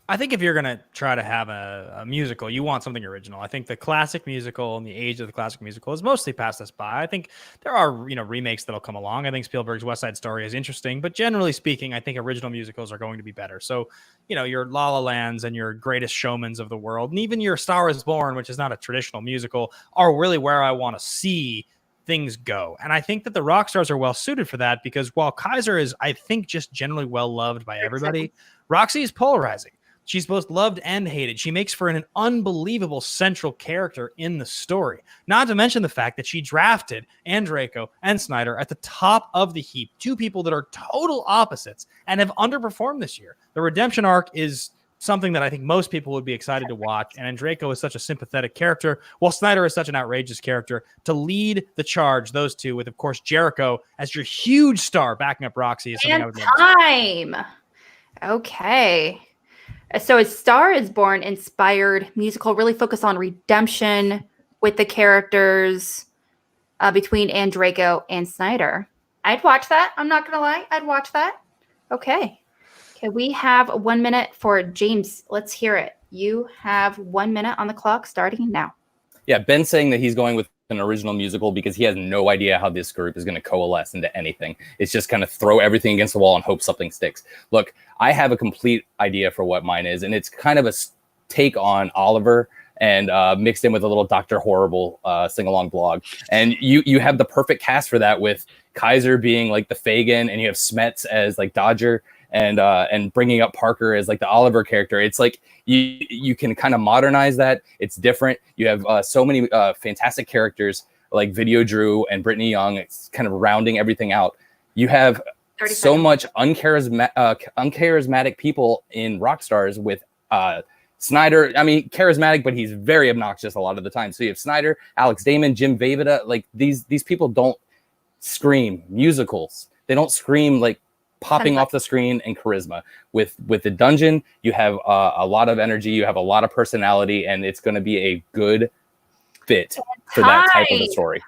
I think if you're going to try to have a musical, you want something original. I think the classic musical and the age of the classic musical has mostly passed us by. I think there are, remakes that'll come along. I think Spielberg's West Side Story is interesting, but generally speaking, I think original musicals are going to be better. So, your La La Lands and your Greatest Showmans of the world, and even your Star is Born, which is not a traditional musical, are really where I want to see things go. And I think that the rock stars are well suited for that because while Kaiser is, I think, just generally well loved by everybody, Roxy is polarizing. She's both loved and hated. She makes for an unbelievable central character in the story. Not to mention the fact that she drafted Andreyko and Snyder at the top of the heap, two people that are total opposites and have underperformed this year. The redemption arc is something that I think most people would be excited to watch, and Andreyko is such a sympathetic character, while Snyder is such an outrageous character. To lead the charge, those two, with, of course, Jericho as your huge star backing up Roxy, is something I would love to see. Time. Okay. So A Star is Born inspired musical, really focused on redemption with the characters between Andreyko and Snyder. I'd watch that. I'm not going to lie. I'd watch that. Okay, we have 1 minute for James. Let's hear it. You have 1 minute on the clock starting now. Yeah, Ben's saying that he's going with an original musical because he has no idea how this group is going to coalesce into anything. It's just kind of throw everything against the wall and hope something sticks. Look, I have a complete idea for what mine is, and it's kind of a take on Oliver and mixed in with a little Dr. Horrible sing-along blog. And you have the perfect cast for that, with Kaiser being like the Fagin, and you have Smets as like Dodger, and bringing up Parker as like the Oliver character. It's like you can kind of modernize that. It's different. You have so many fantastic characters like Video Drew and Brittany Young. It's kind of rounding everything out. You have so much uncharismatic people in rock stars with Snyder. I mean, charismatic, but he's very obnoxious a lot of the time. So you have Snyder, Alex Damon, Jim Vejvoda. Like these people don't scream musicals. They don't scream like popping off the screen and charisma. With the dungeon, you have a lot of energy, you have a lot of personality, and it's going to be a good fit for that type of a story.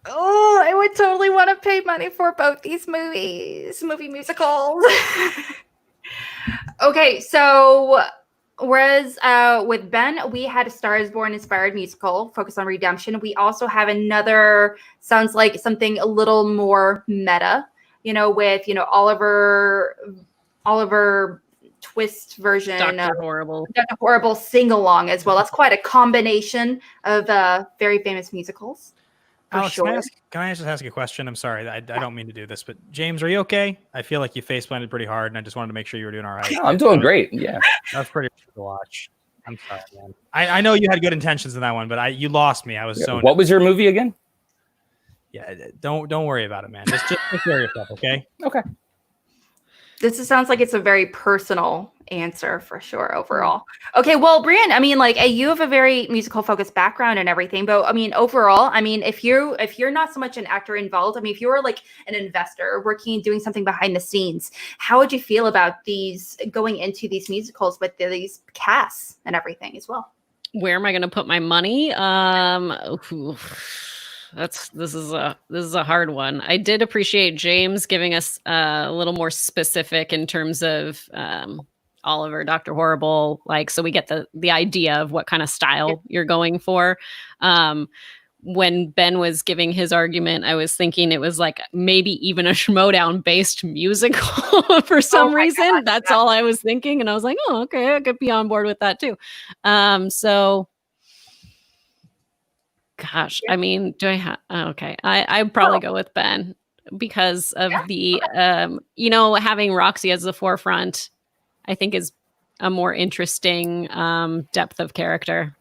Oh, I would totally want to pay money for both these movie musicals. Okay, so whereas with Ben, we had a Star is Born inspired musical focused on redemption. We also have another, sounds like something a little more meta, with, Oliver Twist version. Dr. Horrible. Dr. Horrible sing-along as well. That's quite a combination of very famous musicals. Alex, sure. can I just ask you a question? I'm sorry, I don't mean to do this, but James, are you okay? I feel like you face planted pretty hard, and I just wanted to make sure you were doing all right. Yeah, I'm doing great. Yeah, that's pretty hard to watch. I'm sorry, man. I know you had good intentions in that one, but you lost me. I was so. What was your movie again? Yeah, don't worry about it, man. Just take care of yourself, okay? Okay. This sounds like it's a very personal answer for sure overall. Okay, well, Brian, I mean, like you have a very musical focused background and everything, but I mean, overall, I mean, if you're not so much an actor involved, I mean, if you were like an investor working, doing something behind the scenes, how would you feel about these going into these musicals with these casts and everything as well? Where am I going to put my money? This is a hard one. I did appreciate James giving us a little more specific in terms of Oliver, Dr. Horrible, so we get the idea of what kind of style you're going for. When Ben was giving his argument, I was thinking it was like maybe even a Schmoedown based musical for some reason. God, that's all I was thinking, and I was like, oh, okay, I could be on board with that too. So. Gosh, I mean, do I have? Okay, I'd probably go with Ben because of the, having Roxy as the forefront, I think is a more interesting depth of character.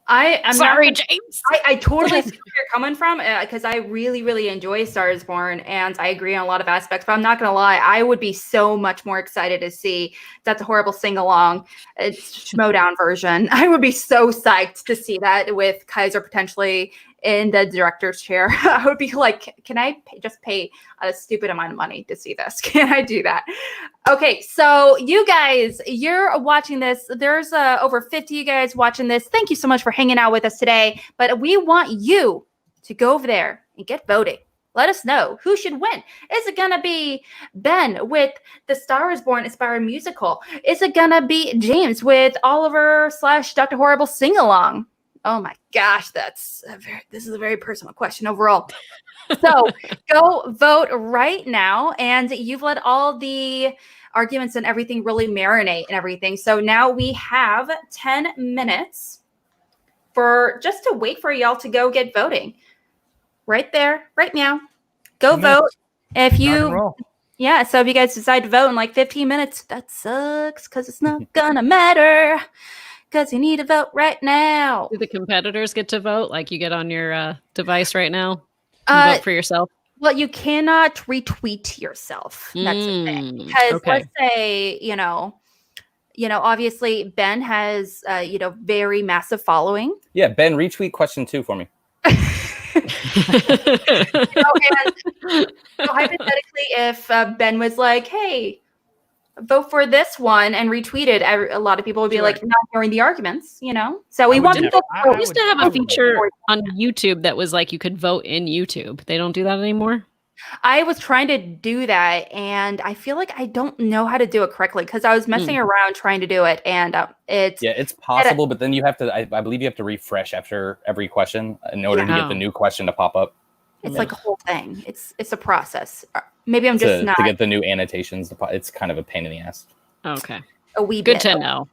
I'm sorry, James. I totally see where you're coming from because I really, really enjoy Star is Born and I agree on a lot of aspects. But I'm not going to lie, I would be so much more excited to see That's a Horrible sing along, Schmoedown version. I would be so psyched to see that with Kaiser potentially in the director's chair. I would be like, can I just pay a stupid amount of money to see this? Can I do that? Okay, so you guys, you're watching this. There's over 50 of you guys watching this. Thank you so much for hanging out with us today. But we want you to go over there and get voting. Let us know who should win. Is it going to be Ben with the Star is Born inspired musical? Is it going to be James with Oliver / Dr. Horrible sing-along? Oh my gosh, this is a very personal question overall. So go vote right now. And you've let all the arguments and everything really marinate and everything. So now we have 10 minutes just to wait for y'all to go get voting. Right there, right now. Go vote. If you, so if you guys decide to vote in like 15 minutes, that sucks because it's not gonna matter. Because you need to vote right now. Do the competitors get to vote? Like you get on your device right now? Vote for yourself? Well, you cannot retweet yourself. That's the thing. Because let's say, obviously Ben has, very massive following. Yeah, Ben, retweet question 2 for me. Hypothetically, if Ben was like, hey, vote for this one and retweet it, a lot of people would be like not hearing the arguments, So we want people. We used to have a feature on YouTube that was like you could vote in YouTube. They don't do that anymore. I was trying to do that, and I feel like I don't know how to do it correctly because I was messing around trying to do it, and it's possible, but then you have to. I believe you have to refresh after every question in order to get the new question to pop up. It's like a whole thing. It's a process. Maybe I'm just not to get the new annotations. It's kind of a pain in the ass. Okay, a wee good bit. to know.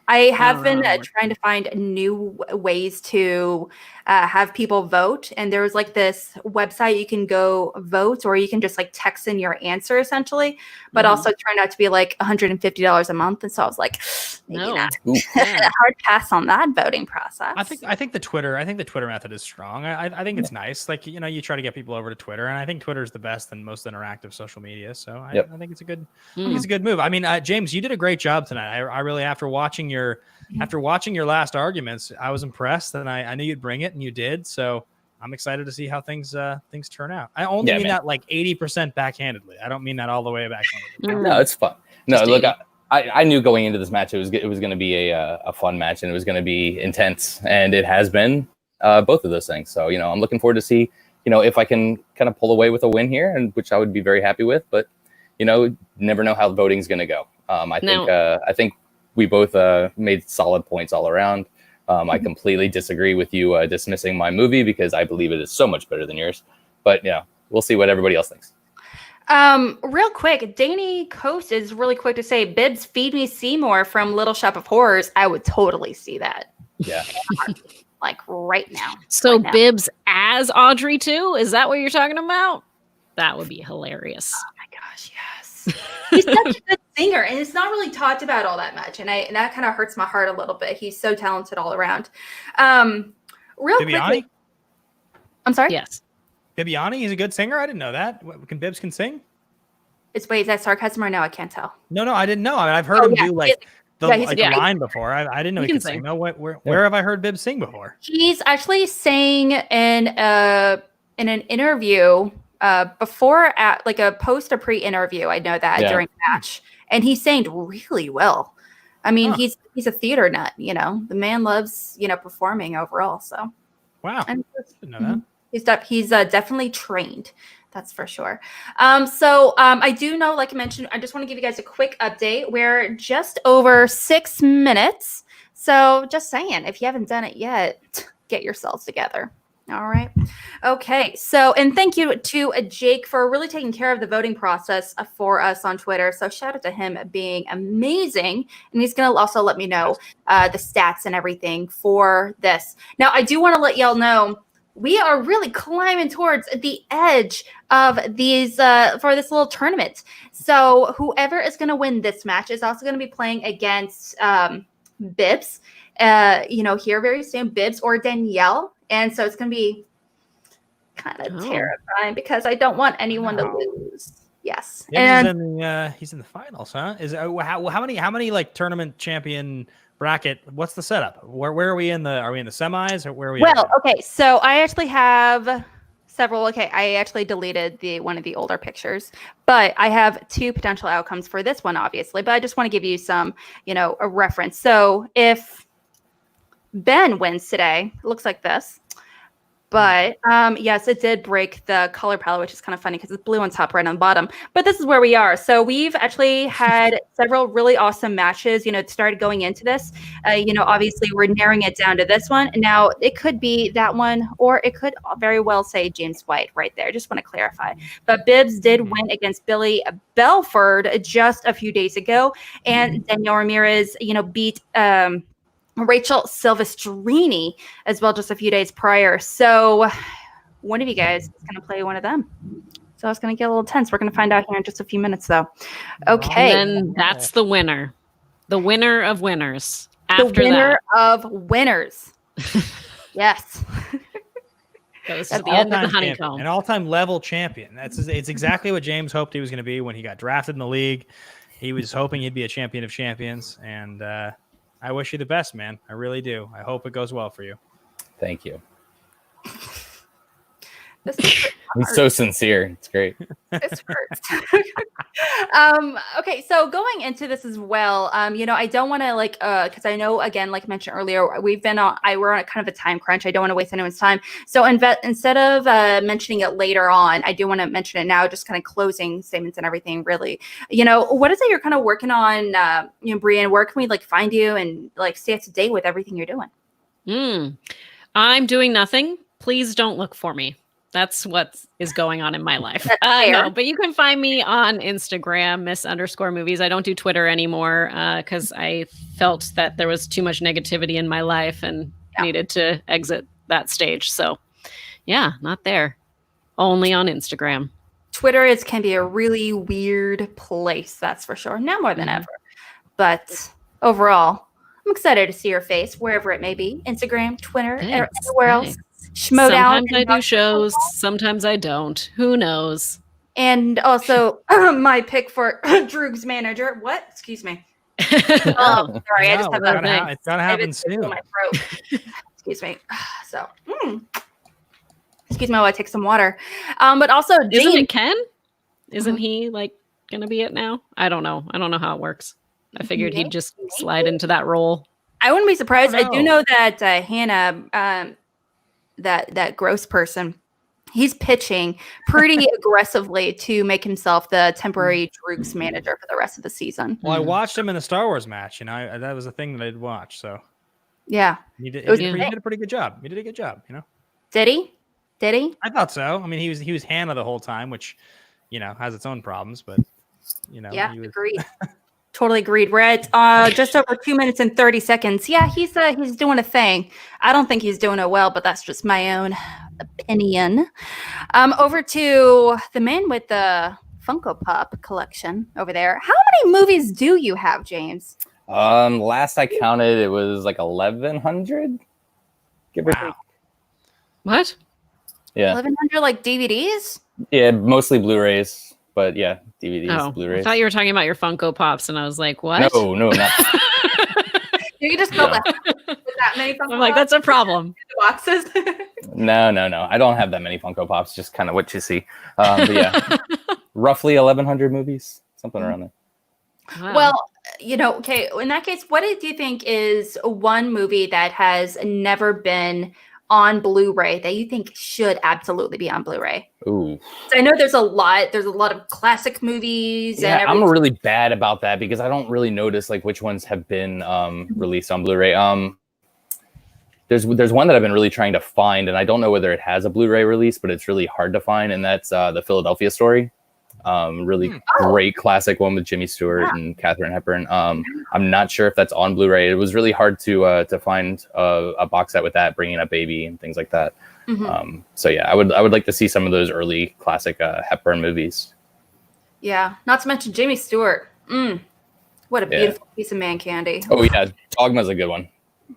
I have been trying to find new ways to have people vote. And there's like this website you can go vote, or you can just like text in your answer essentially, but also it turned out to be like $150 a month. And so I was like, maybe not. Hard pass on that voting process. I think the Twitter method is strong. I think it's nice. Like, you try to get people over to Twitter, and I think Twitter is the best and most interactive social media. So I think it's a good, it's a good move. I mean, James, you did a great job tonight. I really, after watching your last arguments, I was impressed, and I knew you'd bring it, and you did. So I'm excited to see how things turn out. I only mean that like 80% backhandedly. I don't mean that all the way backhandedly. No, it's fun. No, look, I knew going into this match it was going to be a fun match, and it was going to be intense, and it has been both of those things. So I'm looking forward to see if I can kind of pull away with a win here, and which I would be very happy with. But never know how voting's going to go. I think we both made solid points all around. I completely disagree with you dismissing my movie because I believe it is so much better than yours. But we'll see what everybody else thinks. Real quick, Danny Coast is really quick to say, Bibbs, feed me Seymour from Little Shop of Horrors. I would totally see that. Yeah. Like right now. So right now. Bibbs as Audrey too? Is that what you're talking about? That would be hilarious. Oh my gosh, yes. He's such a good singer, and it's not really talked about all that much. And that kind of hurts my heart a little bit. He's so talented all around. Real quickly. I'm sorry? Yes. Bibiani, he's a good singer. I didn't know that. Bibbs can sing? Is that sarcasm or no? I can't tell. No, I didn't know. I mean, I've heard him do the line before. I didn't know he could sing. No, where have I heard Bibbs sing before? He's actually sang in an interview before at like a post or pre-interview. I know that during the match, and he sang really well. I mean, he's a theater nut. The man loves performing overall. So wow, and, didn't know that. He's definitely trained. That's for sure. I do know, like I mentioned, I just want to give you guys a quick update. We're just over 6 minutes. So just saying, if you haven't done it yet, get yourselves together. All right. Okay. So, and thank you to Jake for really taking care of the voting process for us on Twitter. So shout out to him being amazing. And he's going to also let me know the stats and everything for this. Now, I do want to let y'all know, we are really climbing towards the edge of these for this little tournament. So whoever is going to win this match is also going to be playing against Bibbs, here very soon, Bibbs or Danielle. And so it's going to be kind of terrifying because I don't want anyone to lose. Yes. Yeah, and he's in the finals, huh? How many like tournament champion bracket? What's the setup? Where are we in the semis or where are we? Well, okay. So I actually have several. Okay. I actually deleted one of the older pictures, but I have 2 potential outcomes for this one, obviously, but I just want to give you some, a reference. So if Ben wins today, it looks like this. But yes, it did break the color palette, which is kind of funny because it's blue on top, red on bottom. But this is where we are. So we've actually had several really awesome matches, started going into this. Obviously we're narrowing it down to this one. Now it could be that one, or it could very well say James White right there. Just want to clarify. But Bibbs did win against Billy Belford just a few days ago. And Danielle Ramirez, beat Rachel Silvestrini as well just a few days prior. So one of you guys is going to play one of them. So it's going to get a little tense. We're going to find out here in just a few minutes, though. Okay. And that's the winner. The winner of winners. After the winner of winners. Yes. Goes to the end of the honeycomb. An all-time level champion. It's exactly what James hoped he was going to be when he got drafted in the league. He was hoping he'd be a champion of champions, and I wish you the best, man. I really do. I hope it goes well for you. Thank you. He's so sincere. It's great. This hurts. Okay, so going into this as well, I don't want to because I know, again, like I mentioned earlier, we're on a kind of a time crunch. I don't want to waste anyone's time. So instead of mentioning it later on, I do want to mention it now, just kind of closing statements and everything, really. What is it you're kind of working on, Brian? Where can we find you and stay up to date with everything you're doing? I'm doing nothing. Please don't look for me. That's what is going on in my life. No, but you can find me on Instagram, Miss_movies. I don't do Twitter anymore because I felt that there was too much negativity in my life and needed to exit that stage. So yeah, not there. Only on Instagram. Twitter can be a really weird place, that's for sure. Now more than ever. But overall, I'm excited to see your face wherever it may be. Instagram, Twitter, everywhere else. Schmoedown. Sometimes I do shows, sometimes I don't. Who knows? And also my pick for Droog's manager. What? Excuse me. Sorry, I just have that thing. It's gotta happen soon. In my throat. Excuse me. So Excuse me while I take some water. But also, Isn't James, it Ken? Isn't he like going to be it now? I don't know. I don't know how it works. I figured he'd just slide into that role. I wouldn't be surprised. Oh, no. I do know that Hannah, that gross person, he's pitching pretty aggressively to make himself the temporary Droogs manager for the rest of the season. Well, I watched him in the Star Wars match, and that was a thing that I'd watch. So Yeah. he did was a great. pretty good job. He did a good job, Did he? I thought so. I mean, he was Hannah the whole time, which has its own problems, but Yeah, he was... agreed. Totally agreed. We're at just over 2 minutes and 30 seconds. Yeah, he's doing a thing. I don't think he's doing it well, but that's just my own opinion. Over to the man with the Funko Pop collection over there. How many movies do you have, James? Last I counted, it was like 1,100. Give or take. What? Yeah. 1,100 like DVDs? Yeah, mostly Blu-rays. But yeah, DVDs, Oh, Blu-rays. I thought you were talking about your Funko Pops, and I was like, what? No, not. You just filled that with that many Funko I'm like, that's a problem. boxes. No. I don't have that many Funko Pops. Just kind of what you see. But yeah, roughly 1,100 movies, something around there. Wow. Well, okay. In that case, what do you think is one movie that has never been on Blu-ray that you think should absolutely be on Blu-ray? Ooh. So I know there's a lot of classic movies. Yeah, and I'm really bad about that because I don't really notice like which ones have been released on Blu-ray. There's one that I've been really trying to find, and I don't know whether it has a Blu-ray release, but it's really hard to find, and that's the Philadelphia Story. Really great classic one with Jimmy Stewart and Katharine Hepburn. I'm not sure if that's on Blu-ray. It was really hard to find a box set with that, Bringing Up Baby and things like that. Mhm. So yeah, I would like to see some of those early classic Hepburn movies. Yeah, not to mention Jimmy Stewart. What a beautiful piece of man candy. Oh yeah, Dogma's a good one.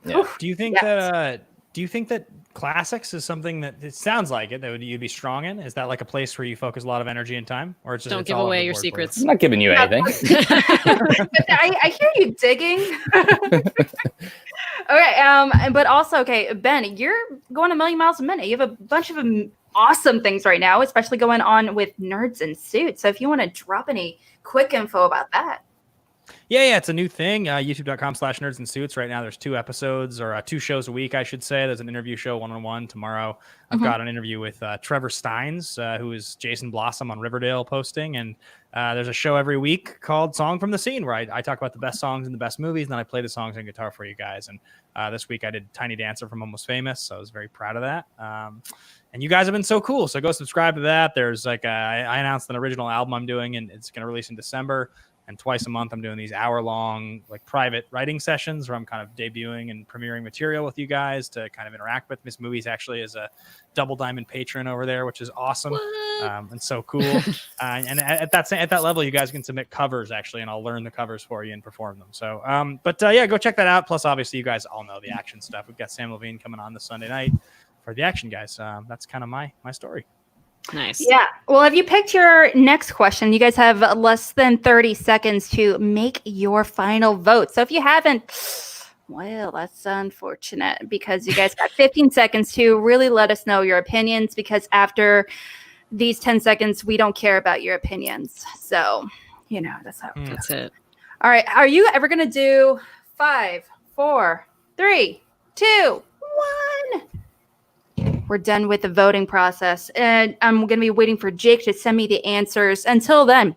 Yeah. Do you think that classics is something that it sounds like you'd be strong in? Is that like a place where you focus a lot of energy and time, or it's just Don't give away your secrets. I'm not giving you anything. I hear you digging. Okay, but also, okay, Ben, you're going a million miles a minute. You have a bunch of awesome things right now, especially going on with Nerds in Suits. So if you want to drop any quick info about that. Yeah, it's a new thing. YouTube.com/nerdsandsuits. Right now, there's 2 episodes or 2 shows a week, I should say. There's an interview show, one-on-one tomorrow. I've got an interview with Trevor Steins, who is Jason Blossom on Riverdale posting. And there's a show every week called Song from the Scene, where I talk about the best songs and the best movies, and then I play the songs on guitar for you guys. And this week I did Tiny Dancer from Almost Famous, so I was very proud of that. And you guys have been so cool, so go subscribe to that. There's I announced an original album I'm doing, and it's going to release in December. And twice a month, I'm doing these hour-long, like, private writing sessions where I'm kind of debuting and premiering material with you guys to kind of interact with. Miss Movies actually is a Double Diamond patron over there, which is awesome and so cool. And at that level, you guys can submit covers actually, and I'll learn the covers for you and perform them. So, yeah, go check that out. Plus, obviously, you guys all know the action stuff. We've got Sam Levine coming on this Sunday night for the action guys. That's kind of my story. Nice. Yeah. Well, have you picked your next question? You guys have less than 30 seconds to make your final vote. So if you haven't, well, that's unfortunate because you guys got 15 seconds to really let us know your opinions, because after these 10 seconds, we don't care about your opinions. So, that's how it goes. That's it. All right. Are you ever going to do 5, 4, 3, 2, 1? We're done with the voting process, and I'm going to be waiting for Jake to send me the answers. Until then,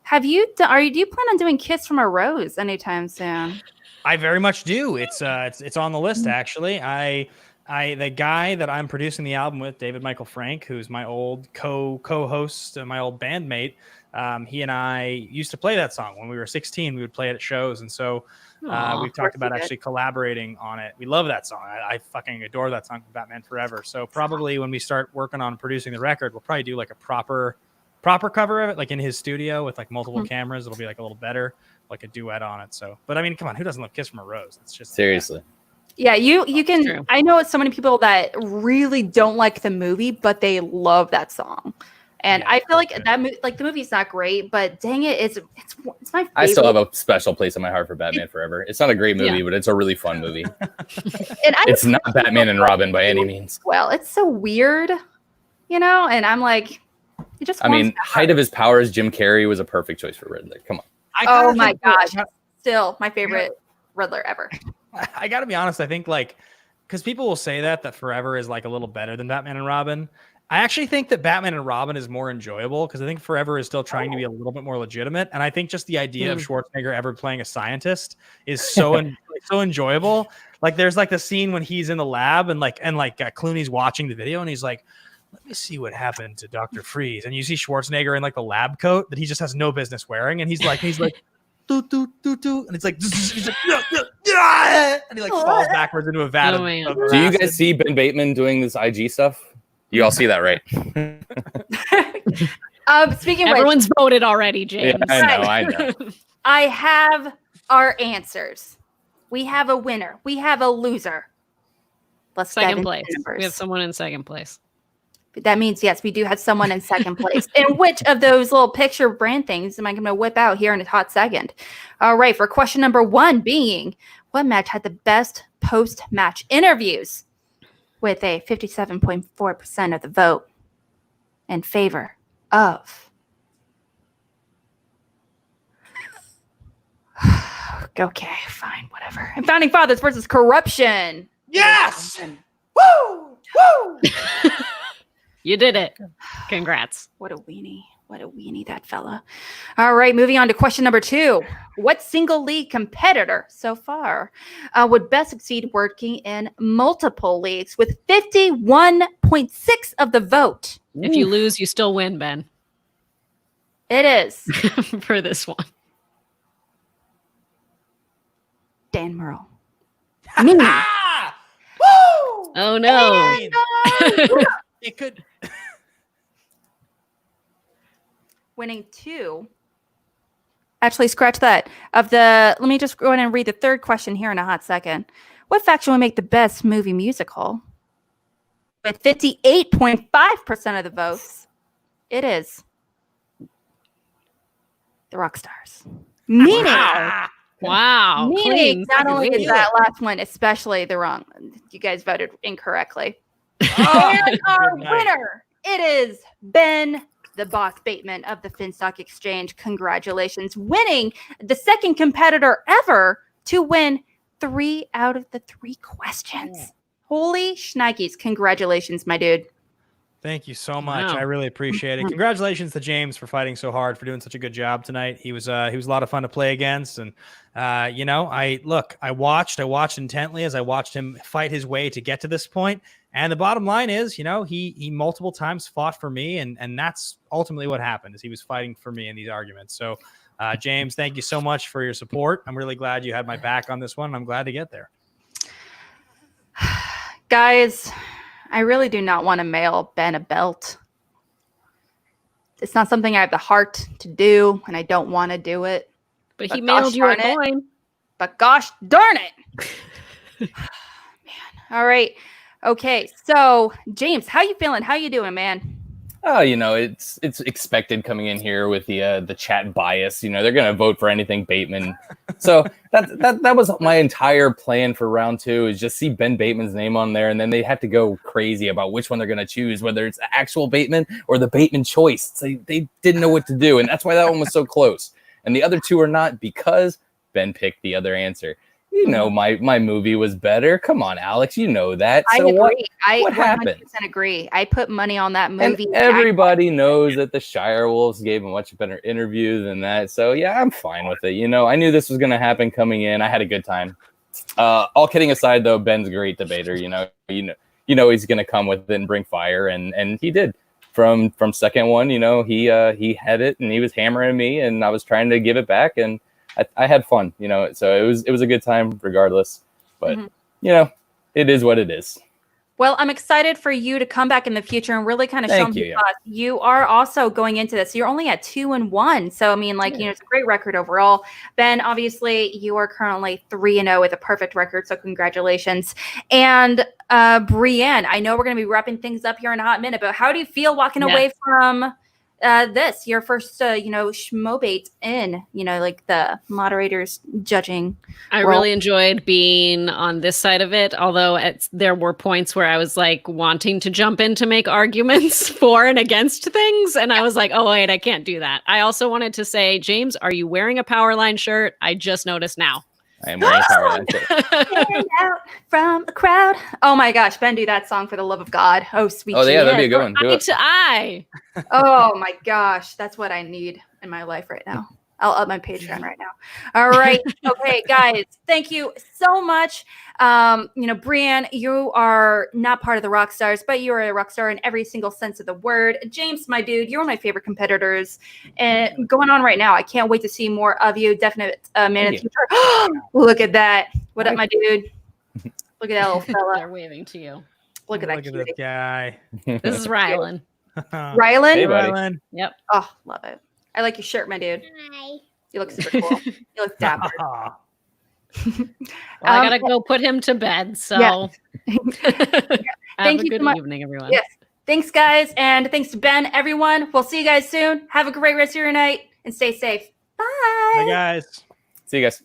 do you plan on doing Kiss from a Rose anytime soon? I very much do. It's on the list actually. The guy that I'm producing the album with, David Michael Frank, who's my old co-host, my old bandmate. He and I used to play that song when we were 16. We would play it at shows, and so we've talked about actually collaborating on it. We love that song. I fucking adore that song from Batman Forever. So probably when we start working on producing the record, we'll probably do like a proper cover of it, like in his studio with like multiple cameras. It'll be like a little better, like a duet on it. So, but I mean, come on, who doesn't love Kiss from a Rose? It's just seriously. Yeah, you can. True. I know so many people that really don't like the movie, but they love that song. And I feel like the movie's not great, but dang it, it's my favorite. I still have a special place in my heart for Batman Forever. It's not a great movie, but it's a really fun movie. And It's not Batman and Robin by any means. Well, it's so weird. you know? And I'm like, it just I mean, height of his powers, Jim Carrey was a perfect choice for Riddler. Come on. Oh my gosh. Still my favorite Riddler ever. I got to be honest. I think like, because people will say that Forever is like a little better than Batman and Robin. I actually think that Batman and Robin is more enjoyable because I think Forever is still trying to be a little bit more legitimate. And I think just the idea of Schwarzenegger ever playing a scientist is so so enjoyable. Like there's like the scene when he's in the lab and Clooney's watching the video and he's like, let me see what happened to Dr. Freeze. And you see Schwarzenegger in like the lab coat that he just has no business wearing. And he's like, doo, doo, doo, doo. And it's like, he's like, yeah, and he like falls backwards into a vat of Do you guys see Ben Bateman doing this IG stuff? You all see that, right? Speaking of everyone's voted already, James. Yeah, I know. I have our answers. We have a winner. We have a loser. Let's second place. We have someone in second place. That means, yes, we do have someone in second place. And which of those little picture brand things am I going to whip out here in a hot second? All right. For question number 1 being, what match had the best post-match interviews? With a 57.4% of the vote in favor of. Okay, fine, whatever. And Founding Fathers versus Corruption. Yes! Woo! Woo! You did it. Congrats. What a weenie. What a weenie, that fella. All right, moving on to question number 2. What single league competitor so far would best succeed working in multiple leagues with 51.6 of the vote? If you lose, you still win, Ben. It is. For this one. Dan Murrell. Me. Woo! Oh, no. It could... Winning 2. Actually, scratch that. Let me just go ahead and read the third question here in a hot second. What faction would make the best movie musical? With 58.5% of the votes, it is the Rockstars. Meaning, wow. Meaning, not only is that last one especially the wrong, you guys voted incorrectly. And our winner, it is Ben the Boss Bateman of the Finstock Exchange. Congratulations, winning the second competitor ever to win 3 out of the 3 questions. Yeah. Holy shnikes. Congratulations, my dude. Thank you so much. Wow. I really appreciate it. Congratulations to James for fighting so hard, for doing such a good job tonight. He was a lot of fun to play against. And, I watched intently as I watched him fight his way to get to this point. And the bottom line is, he multiple times fought for me. And that's ultimately what happened, is he was fighting for me in these arguments. So, James, thank you so much for your support. I'm really glad you had my back on this one. I'm glad to get there. Guys, I really do not want to mail Ben a belt. It's not something I have the heart to do, and I don't want to do it. But he mailed you a coin. But gosh darn it. Man. All right. Okay. So, James, how you feeling? How you doing, man? Oh, it's expected coming in here with the chat bias. They're going to vote for anything Bateman. So that was my entire plan for round 2, is just see Ben Bateman's name on there, and then they have to go crazy about which one they're going to choose, whether it's the actual Bateman or the Bateman choice. So they didn't know what to do, and that's why that one was so close. And the other 2 are not, because Ben picked the other answer. My movie was better. Come on, Alex, you know that. I so agree. What happened? I 100% agree. I put money on that movie. And everybody knows that the Shire Wolves gave a much better interview than that. So, yeah, I'm fine with it. I knew this was going to happen coming in. I had a good time. All kidding aside, though, Ben's a great debater. He's going to come with it and bring fire, and he did. From second one, he had it, and he was hammering me, and I was trying to give it back, and I had fun, so it was a good time regardless, but it is what it is. Well, I'm excited for you to come back in the future and really kind of show me you are also going into this. You're only at 2-1. So, I mean, it's a great record overall. Ben, obviously you are currently 3-0 with a perfect record. So congratulations. And Brienne, I know we're going to be wrapping things up here in a hot minute, but how do you feel walking away from your first, Schmoebate in, like the moderators judging. I really enjoyed being on this side of it, although there were points where I was like wanting to jump in to make arguments for and against things. And I was like, oh, wait, I can't do that. I also wanted to say, James, are you wearing a Powerline shirt? I just noticed now. I am wearing a Powerline shirt. Stand out from the crowd. Oh my gosh, Ben, do that song for the love of God. Oh, sweet. Oh, yeah, that'd be a good one. Do Eye it. to eye. Oh my gosh, that's what I need in my life right now. I'll up my Patreon right now. All right. Okay, guys, thank you so much. Brian, you are not part of the rock stars, but you are a rock star in every single sense of the word. James, my dude, you're one of my favorite competitors and going on right now. I can't wait to see more of you. Definite man in the future. Look at that. What up, my dude? Look at that little fella. They're waving to you. Look at that Look at this guy. This is Rylan. Rylan? Hey, buddy. Rylan. Yep. Oh, love it. I like your shirt, my dude. Hi. You look super cool. You look dapper. Well, I gotta go put him to bed. So Yeah. have a you good so much. evening, everyone. Yes. Thanks, guys. And thanks to Ben, everyone. We'll see you guys soon. Have a great rest of your night and stay safe. Bye. Hi, guys. See you guys.